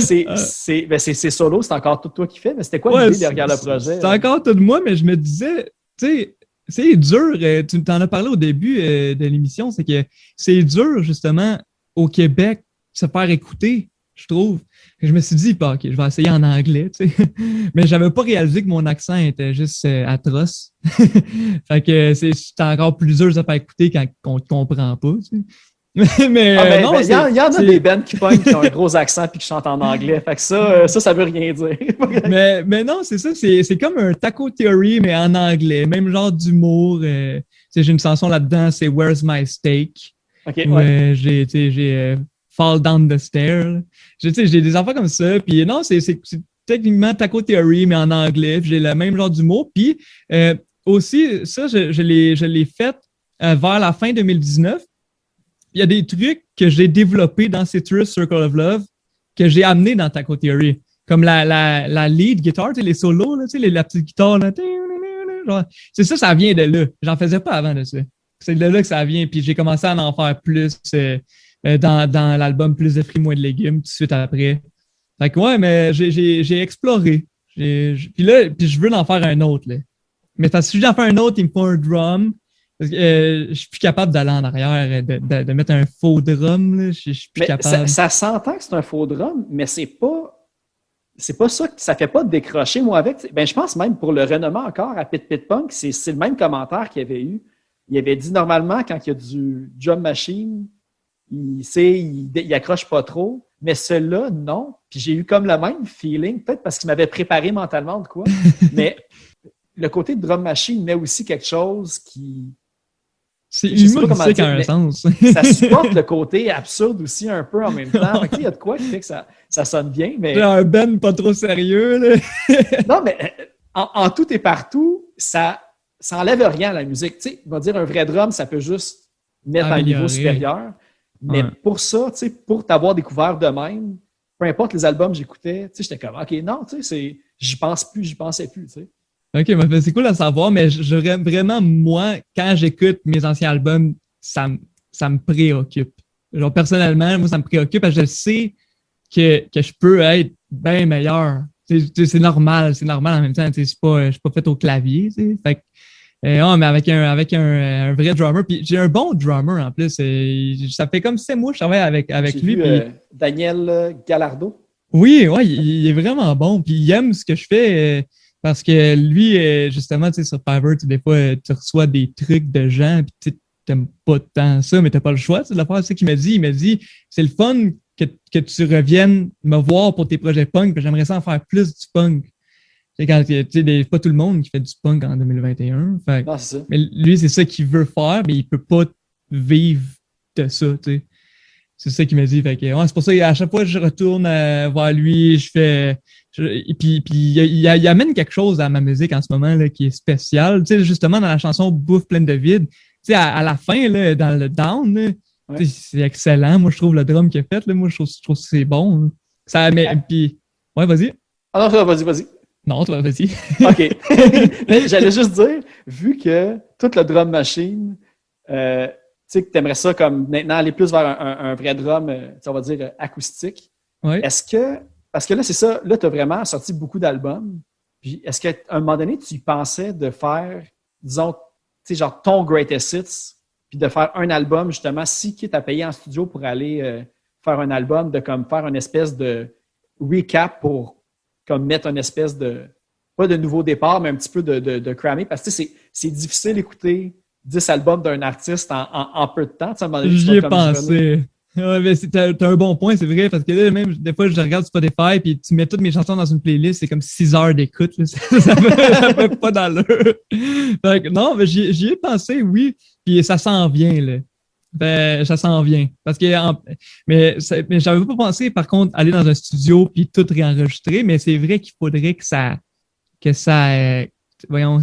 C'est solo, c'est encore tout toi qui fais, mais c'était quoi l'idée derrière le projet? C'est encore tout de moi, mais je me disais, tu sais, c'est dur, tu t'en as parlé au début de l'émission, c'est que c'est dur, justement, au Québec, de se faire écouter, je trouve. Je me suis dit, OK, je vais essayer en anglais, tu sais. Mais j'avais pas réalisé que mon accent était juste atroce. Fait que c'est encore plus dur de se faire écouter quand on te comprend pas, tu sais. Mais non, il y en a des bands qui pognent qui ont un gros accent puis qui chantent en anglais. Fait que ça veut rien dire. mais non, c'est ça. C'est comme un Taco Theory, mais en anglais. Même genre d'humour. J'ai une chanson là-dedans, c'est Where's My Steak? Okay, j'ai Fall Down the Stair. J'ai des enfants comme ça. Puis non, c'est techniquement Taco Theory, mais en anglais. J'ai le même genre d'humour. Puis aussi, ça, je l'ai fait vers la fin 2019. Il y a des trucs que j'ai développés dans Citrus Circle of Love que j'ai amenés dans Taco Theory. Comme la lead guitar, les solos, là, la petite guitare. Là, genre, c'est ça vient de là. J'en faisais pas avant de ça. C'est de là que ça vient. Puis j'ai commencé à en faire plus dans l'album Plus de fruits, moins de légumes, tout de suite après. Fait que mais j'ai exploré. Puis je veux en faire un autre. Là. Mais si j'en fais un autre, il me faut un drum. Parce que, je suis plus capable d'aller en arrière, de mettre un faux drum. Là. Je suis plus capable. Ça s'entend que c'est un faux drum, mais c'est pas ça, ça fait pas décrocher, moi, avec. Je pense même pour le renommé encore à Pit Pit Punk, c'est le même commentaire qu'il y avait eu. Il avait dit normalement, quand il y a du drum machine, il accroche pas trop, mais celui-là, non. Puis j'ai eu comme le même feeling, peut-être parce qu'il m'avait préparé mentalement de quoi, mais le côté de drum machine met aussi quelque chose qui... C'est humoristique en un sens. Ça supporte le côté absurde aussi un peu en même temps. Il y a de quoi qui fait que ça sonne bien. Mais... un Ben pas trop sérieux. Là. Non, mais en tout et partout, ça enlève rien à la musique. On va dire un vrai drum, ça peut juste mettre à un niveau supérieur. Mais pour ça, pour t'avoir découvert de même, peu importe les albums que j'écoutais, j'étais comme, OK, non, j'y pensais plus. T'sais. OK, c'est cool à savoir, mais vraiment, moi, quand j'écoute mes anciens albums, ça me préoccupe. Genre, personnellement, moi, ça me préoccupe parce que je sais que je peux être bien meilleur. C'est normal en même temps. Je suis pas fait au clavier. Fait que, mais avec un vrai drummer. Puis j'ai un bon drummer en plus. Ça fait comme 7 mois que je travaille avec lui. Puis... Daniel Gallardo. Oui, il est vraiment bon. Puis il aime ce que je fais. Parce que lui, justement, tu sais, sur Fiverr, des fois, tu reçois des trucs de gens, puis tu n'aimes pas tant ça, mais tu n'as pas le choix de le faire. C'est ce qu'il m'a dit. Il m'a dit, c'est le fun que tu reviennes me voir pour tes projets punk, puis j'aimerais ça en faire plus du punk. C'est quand, tu sais, pas tout le monde qui fait du punk en 2021. Fait, non, c'est ça. Mais lui, c'est ça qu'il veut faire, mais il peut pas vivre de ça, tu sais. C'est ça qu'il m'a dit. Fait que, c'est pour ça qu'à chaque fois que je retourne vers lui, puis il amène quelque chose à ma musique en ce moment là, qui est spécial. Tu sais, justement, dans la chanson Bouffe pleine de vide, sais, à la fin, là, dans le down, là, Ouais. c'est excellent. Moi, je trouve le drum qu'il a fait, là, moi, je trouve que c'est bon. Là. Ça, mais, puis, ouais, vas-y. Ah non, vas-y. Non, toi, vas-y. OK. Mais j'allais juste dire, vu que toute le drum machine, tu sais, que tu aimerais ça comme maintenant aller plus vers un vrai drum, on va dire acoustique, Ouais. est-ce que, parce que là, c'est ça, là, tu as vraiment sorti beaucoup d'albums, puis est-ce qu'à un moment donné, tu pensais de faire, disons, tu sais, genre ton Greatest Hits, puis de faire un album, justement, si quitte à payer en studio pour aller faire un album, de comme faire une espèce de recap pour comme mettre une espèce de, pas de nouveau départ, mais un petit peu de crammer, parce que tu sais, c'est difficile d'écouter 10 albums d'un artiste en peu de temps. Tu sais, à un moment donné, tu J'y vas ai comme pensé. Ouais, mais t'as un bon point, c'est vrai, parce que là, même, des fois, je regarde Spotify, puis tu mets toutes mes chansons dans une playlist, c'est comme 6 heures d'écoute, là. Ça fait pas d'allure. Fait que, non, mais j'y ai pensé, oui, puis ça s'en vient, là. Ben, ça s'en vient. Parce que, mais j'avais pas pensé, par contre, aller dans un studio puis tout réenregistrer, mais c'est vrai qu'il faudrait voyons,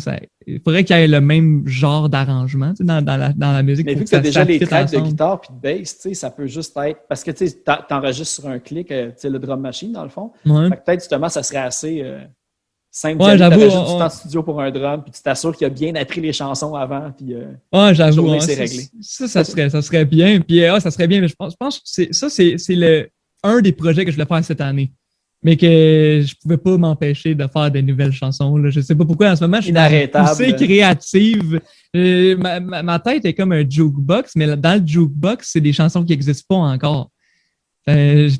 il faudrait qu'il y ait le même genre d'arrangement, tu sais, dans la musique. Mais vu que tu as déjà les tracks de guitare puis de bass, tu sais, ça peut juste être, parce que tu sais, t'enregistres sur un clic, tu sais, le drum machine, dans le fond. Ouais. Fait que peut-être, justement, ça serait assez simple. Ouais, j'avoue. Tu juste du temps de studio pour un drum, puis tu t'assures qu'il a bien appris les chansons avant, puis ouais, j'avoue. journée, Hein, c'est réglé. Ça serait bien. Puis, ça serait bien, mais je pense que c'est un des projets que je voulais faire cette année. Mais que je pouvais pas m'empêcher de faire des nouvelles chansons. Là. Je sais pas pourquoi en ce moment, je suis assez créative. Ma tête est comme un jukebox, mais dans le jukebox, c'est des chansons qui n'existent pas encore.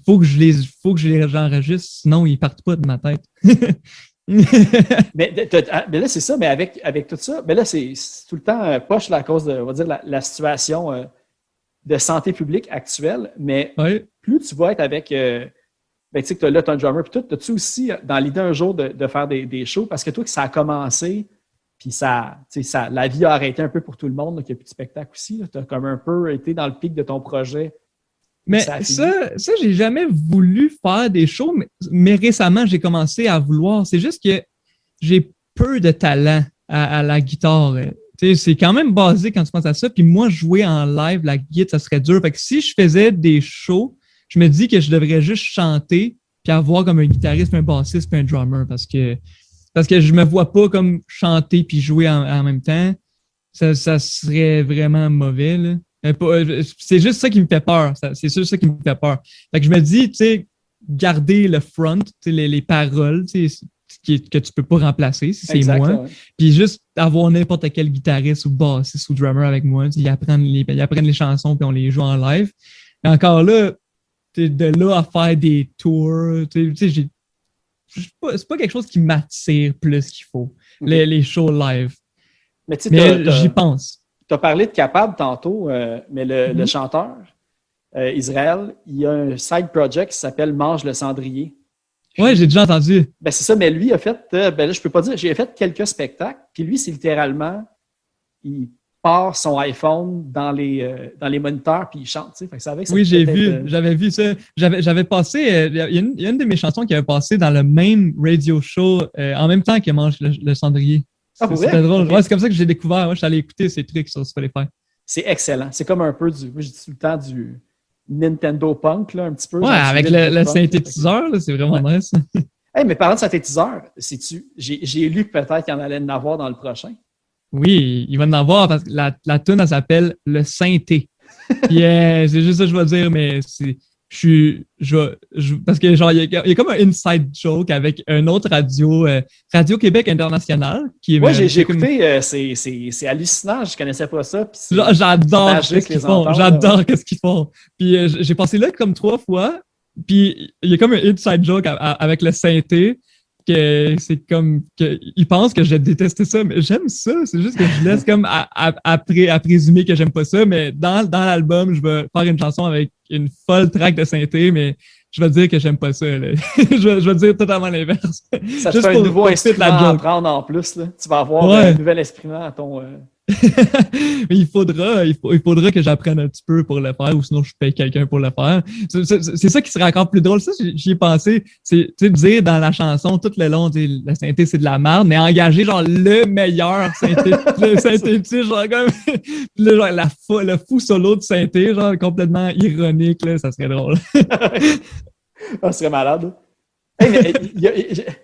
Faut que je les enregistre, sinon ils partent pas de ma tête. mais là, c'est ça, mais avec tout ça, mais là, c'est tout le temps poche à cause de, on va dire, la situation de santé publique actuelle. Mais plus tu vas être avec. Ben, tu sais que là, tu as un drummer, puis tout, as-tu aussi dans l'idée un jour de faire des shows? Parce que toi, que ça a commencé, puis la vie a arrêté un peu pour tout le monde, qu'il n'y a plus de spectacle aussi. Tu as comme un peu été dans le pic de ton projet. Mais ça j'ai jamais voulu faire des shows, mais récemment, j'ai commencé à vouloir. C'est juste que j'ai peu de talent à la guitare. C'est quand même basique quand tu penses à ça. Puis moi, jouer en live, la guitare, ça serait dur. Fait que si je faisais des shows, je me dis que je devrais juste chanter puis avoir comme un guitariste, puis un bassiste, puis un drummer parce que je me vois pas comme chanter puis jouer en même temps. Ça serait vraiment mauvais, là. C'est juste ça qui me fait peur. C'est juste ça qui me fait peur. Fait que je me dis, tu sais, garder le front, tu sais, les paroles, tu sais, que tu peux pas remplacer si c'est moi. Ouais. Puis juste avoir n'importe quel guitariste ou bassiste ou drummer avec moi, ils apprennent les chansons puis on les joue en live. Et encore là, de là à faire des tours, c'est pas quelque chose qui m'attire plus qu'il faut, okay. les shows live. Mais j'y pense. Tu as parlé de Capable tantôt, mais le chanteur, Israël, il y a un side project qui s'appelle Mange le cendrier. Oui, j'ai déjà entendu. Ben c'est ça, mais lui a fait, là, je peux pas dire, j'ai fait quelques spectacles, puis lui, c'est littéralement, il part son iPhone dans les moniteurs puis il chante, tu sais. Fait que ça avait, oui, j'ai vu, j'avais vu ça. J'avais passé, il y a une de mes chansons qui avait passé dans le même radio show en même temps que Mange le cendrier. C'était drôle. Okay. Ouais, c'est comme ça que j'ai découvert. Moi, je suis allé écouter ces trucs sur Spotify. C'est excellent. C'est comme un peu moi, je dis tout le temps du Nintendo Punk, là, un petit peu. Ouais, avec le synthétiseur, là, c'est vraiment nice. Hey, mais parlant de synthétiseur, j'ai lu que peut-être qu'il y en allait en avoir dans le prochain. Oui, il va en avoir parce que la tune, elle s'appelle Le Synthé. Puis c'est juste ça que je vais dire, mais parce que genre il y a comme un inside joke avec un autre Radio Québec International qui est. Ouais, j'ai écouté, c'est hallucinant, je connaissais pas ça. J'adore qu'est-ce qu'ils font. J'adore qu'est-ce qu'ils font. Puis j'ai passé là comme 3 fois. Puis il y a comme un inside joke avec le synthé. Que c'est comme ils pensent que je déteste ça, mais j'aime ça. C'est juste que je laisse comme à présumer que j'aime pas ça, mais dans l'album, je vais faire une chanson avec une folle track de synthé, mais je vais dire que j'aime pas ça. Là. je vais dire totalement l'inverse. Ça te fait un nouveau instrument à apprendre en plus. Là. Tu vas avoir un nouvel instrument à ton Mais il faudra que j'apprenne un petit peu pour le faire, ou sinon je paye quelqu'un pour le faire. C'est ça qui serait encore plus drôle. Ça, j'y ai pensé. C'est, tu sais, dire dans la chanson, tout le long, la synthé, c'est de la merde, mais engager, genre, le meilleur synthétiste, genre, comme, là, genre, le fou solo de synthé, genre, complètement ironique, là, ça serait drôle. Ça serait malade. Hey, mais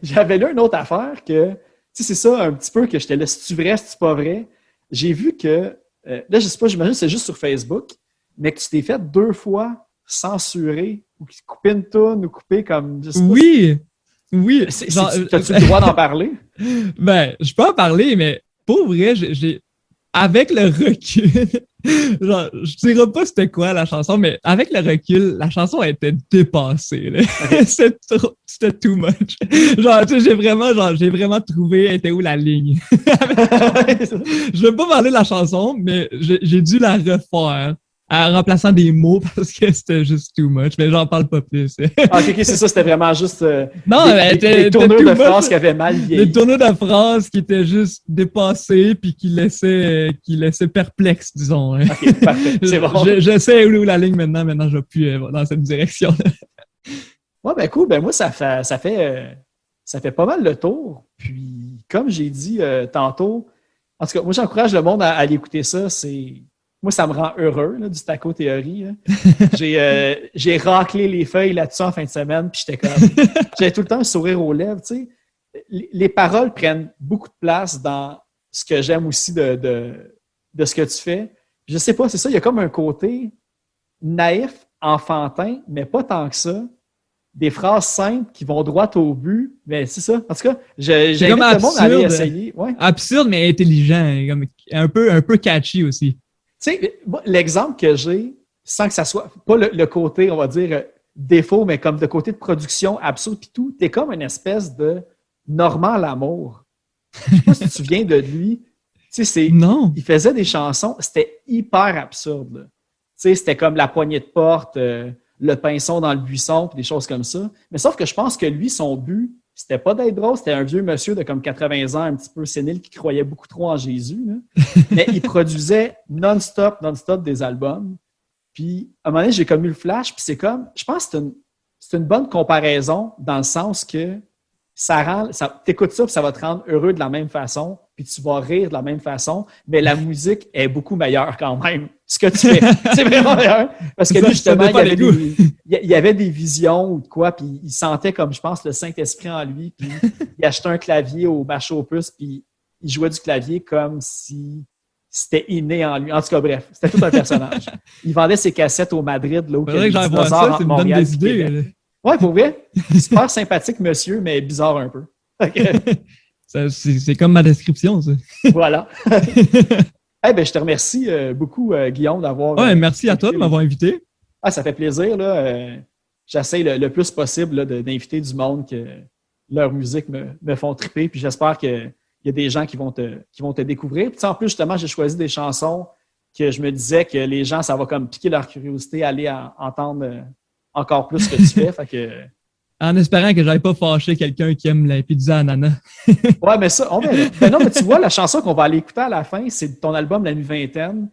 j'avais lu une autre affaire que, tu sais, c'est ça un petit peu que j'étais là, c'est-tu vrai, c'est-tu pas vrai? J'ai vu que, là, je sais pas, j'imagine que c'est juste sur Facebook, mais que tu t'es fait 2 fois censurer ou couper une toune ou couper comme... Je sais pas, oui! T'as-tu le droit d'en parler? Ben, je peux en parler, mais pour vrai, j'ai avec le recul, genre, je dirais pas c'était quoi la chanson, mais avec le recul, la chanson était dépassée, là. Okay. C'était too much. Genre, tu sais, j'ai vraiment trouvé, était où la ligne. Je veux pas parler de la chanson, mais j'ai dû la refaire en remplaçant des mots parce que c'était juste too much, mais j'en parle pas plus. Ok, c'est ça, c'était vraiment juste des tournures de phrases qui avaient mal vieilli. Des tournures de phrases qui étaient juste dépassées puis qui laissaient perplexe, disons. Hein. Ok, parfait, c'est bon. Je sais où la ligne maintenant je vais plus dans cette direction. Ouais, ben cool, ben moi ça fait pas mal le tour. Puis comme j'ai dit tantôt, en tout cas, moi j'encourage le monde à aller écouter ça, moi, ça me rend heureux, là, du Taco Théorie. J'ai raclé les feuilles là-dessus en fin de semaine, puis j'avais tout le temps un sourire aux lèvres, tu sais. Les paroles prennent beaucoup de place dans ce que j'aime aussi de ce que tu fais. Puis je sais pas, c'est ça, il y a comme un côté naïf, enfantin, mais pas tant que ça. Des phrases simples qui vont droit au but, mais c'est ça. En tout cas, j'invite le monde à aller essayer. Ouais. Absurde, mais intelligent, comme un peu catchy aussi. Tu sais, l'exemple que j'ai, sans que ça soit pas le côté, on va dire, défaut, mais comme de côté de production absurde pis tout, t'es comme une espèce de Normand Lamour. Je sais pas si tu te souviens de lui. Tu sais, non. Il faisait des chansons, c'était hyper absurde. Tu sais, c'était comme La poignée de porte, Le pinceau dans le buisson, pis des choses comme ça. Mais sauf que je pense que lui, son but, c'était pas d'être drôle, c'était un vieux monsieur de comme 80 ans, un petit peu sénile, qui croyait beaucoup trop en Jésus. Là. Mais il produisait non-stop des albums. Puis, à un moment donné, j'ai comme eu le flash, puis c'est comme, je pense que c'est une bonne comparaison dans le sens que t'écoutes ça, puis ça va te rendre heureux de la même façon, puis tu vas rire de la même façon, mais la musique est beaucoup meilleure quand même. Ce que tu fais, c'est vraiment meilleur. Parce que lui, justement, il y avait des visions ou de quoi, puis il sentait comme, je pense, le Saint-Esprit en lui, puis il achetait un clavier au marché aux puces, puis il jouait du clavier comme si c'était inné en lui. En tout cas, bref, c'était tout un personnage. Il vendait ses cassettes au Madrid, là, au c'est vrai que j'en vois ça, c'est une bonne des idées. Ouais, pour vrai. Super sympathique, monsieur, mais bizarre un peu. C'est comme ma description, ça. Voilà. Ben, je te remercie beaucoup, Guillaume, d'avoir... Ouais, merci à toi de m'avoir invité. Ça fait plaisir. Là. J'essaie le plus possible là, d'inviter du monde que leur musique me font triper. Puis j'espère qu'il y a des gens qui vont te découvrir. Puis en plus, justement, j'ai choisi des chansons que je me disais que les gens, ça va comme piquer leur curiosité, aller entendre encore plus ce que tu fais. Fait que... En espérant que j'aille pas fâcher quelqu'un qui aime la pizza ananas. Ouais, mais ça, non, mais tu vois, la chanson qu'on va aller écouter à la fin, c'est de ton album La Nuit Vingtaine.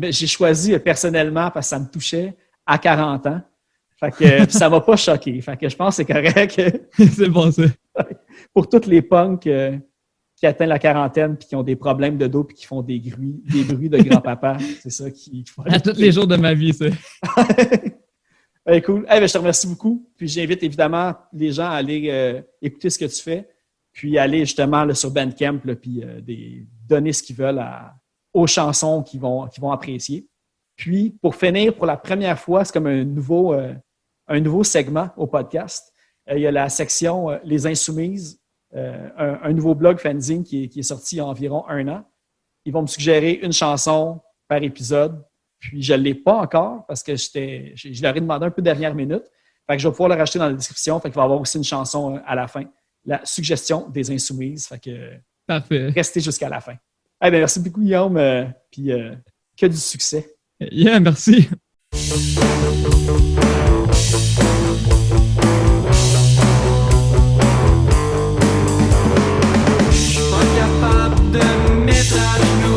J'ai choisi personnellement parce que ça me touchait à 40 ans. Fait que ça m'a pas choqué. Fait que je pense que c'est correct. C'est bon, ça. Pour toutes les punks qui atteignent la quarantaine puis qui ont des problèmes de dos puis qui font des bruits de grand-papa, c'est ça qu'il faut. À tous les jours de ma vie, ça. Cool. Ben, je te remercie beaucoup. Puis j'invite évidemment les gens à aller écouter ce que tu fais, puis aller justement là, sur Bandcamp, là, puis donner ce qu'ils veulent aux chansons qu'ils vont apprécier. Puis pour finir, pour la première fois, c'est comme un nouveau segment au podcast. Il y a la section Les Insoumises, un nouveau blog fanzine qui est sorti il y a environ 1 an. Ils vont me suggérer une chanson par épisode. Puis je ne l'ai pas encore parce que je leur ai demandé un peu dernière minute. Fait que je vais pouvoir le rajouter dans la description. Fait qu'il va y avoir aussi une chanson à la fin. La suggestion des Insoumises. Fait que parfait. Restez jusqu'à la fin. Merci beaucoup, Guillaume. Puis que du succès. Yeah, merci. Je suis pas capable de me mettre à genoux.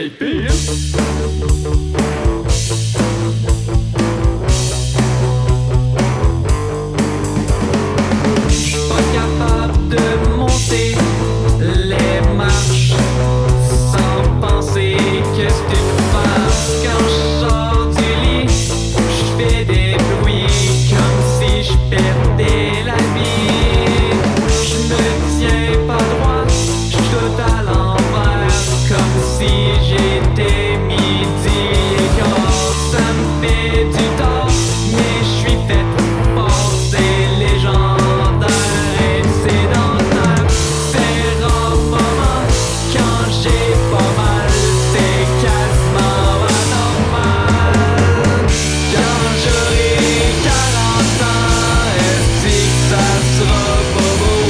c'est pire. J'suis pas capable de monter les marches sans penser que c'est une farce. Quand je sors du lit, je fais des bruits comme si je perdais la vie. Je me tiens pas droit, je suis tout à l'envers, comme si j'étais midi et quart. Ça me fait du tort, mais je suis fait fort, c'est légendaire et sédentaire. C'est rare moment quand j'ai pas mal, c'est quasiment anormal. Quand j'aurai 40 ans, est-ce que ça sera pas beau?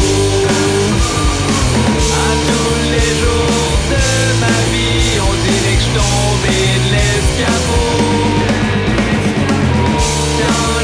À tous les jours de ma vie, on dirait que je tombé de l'escabeau. Quand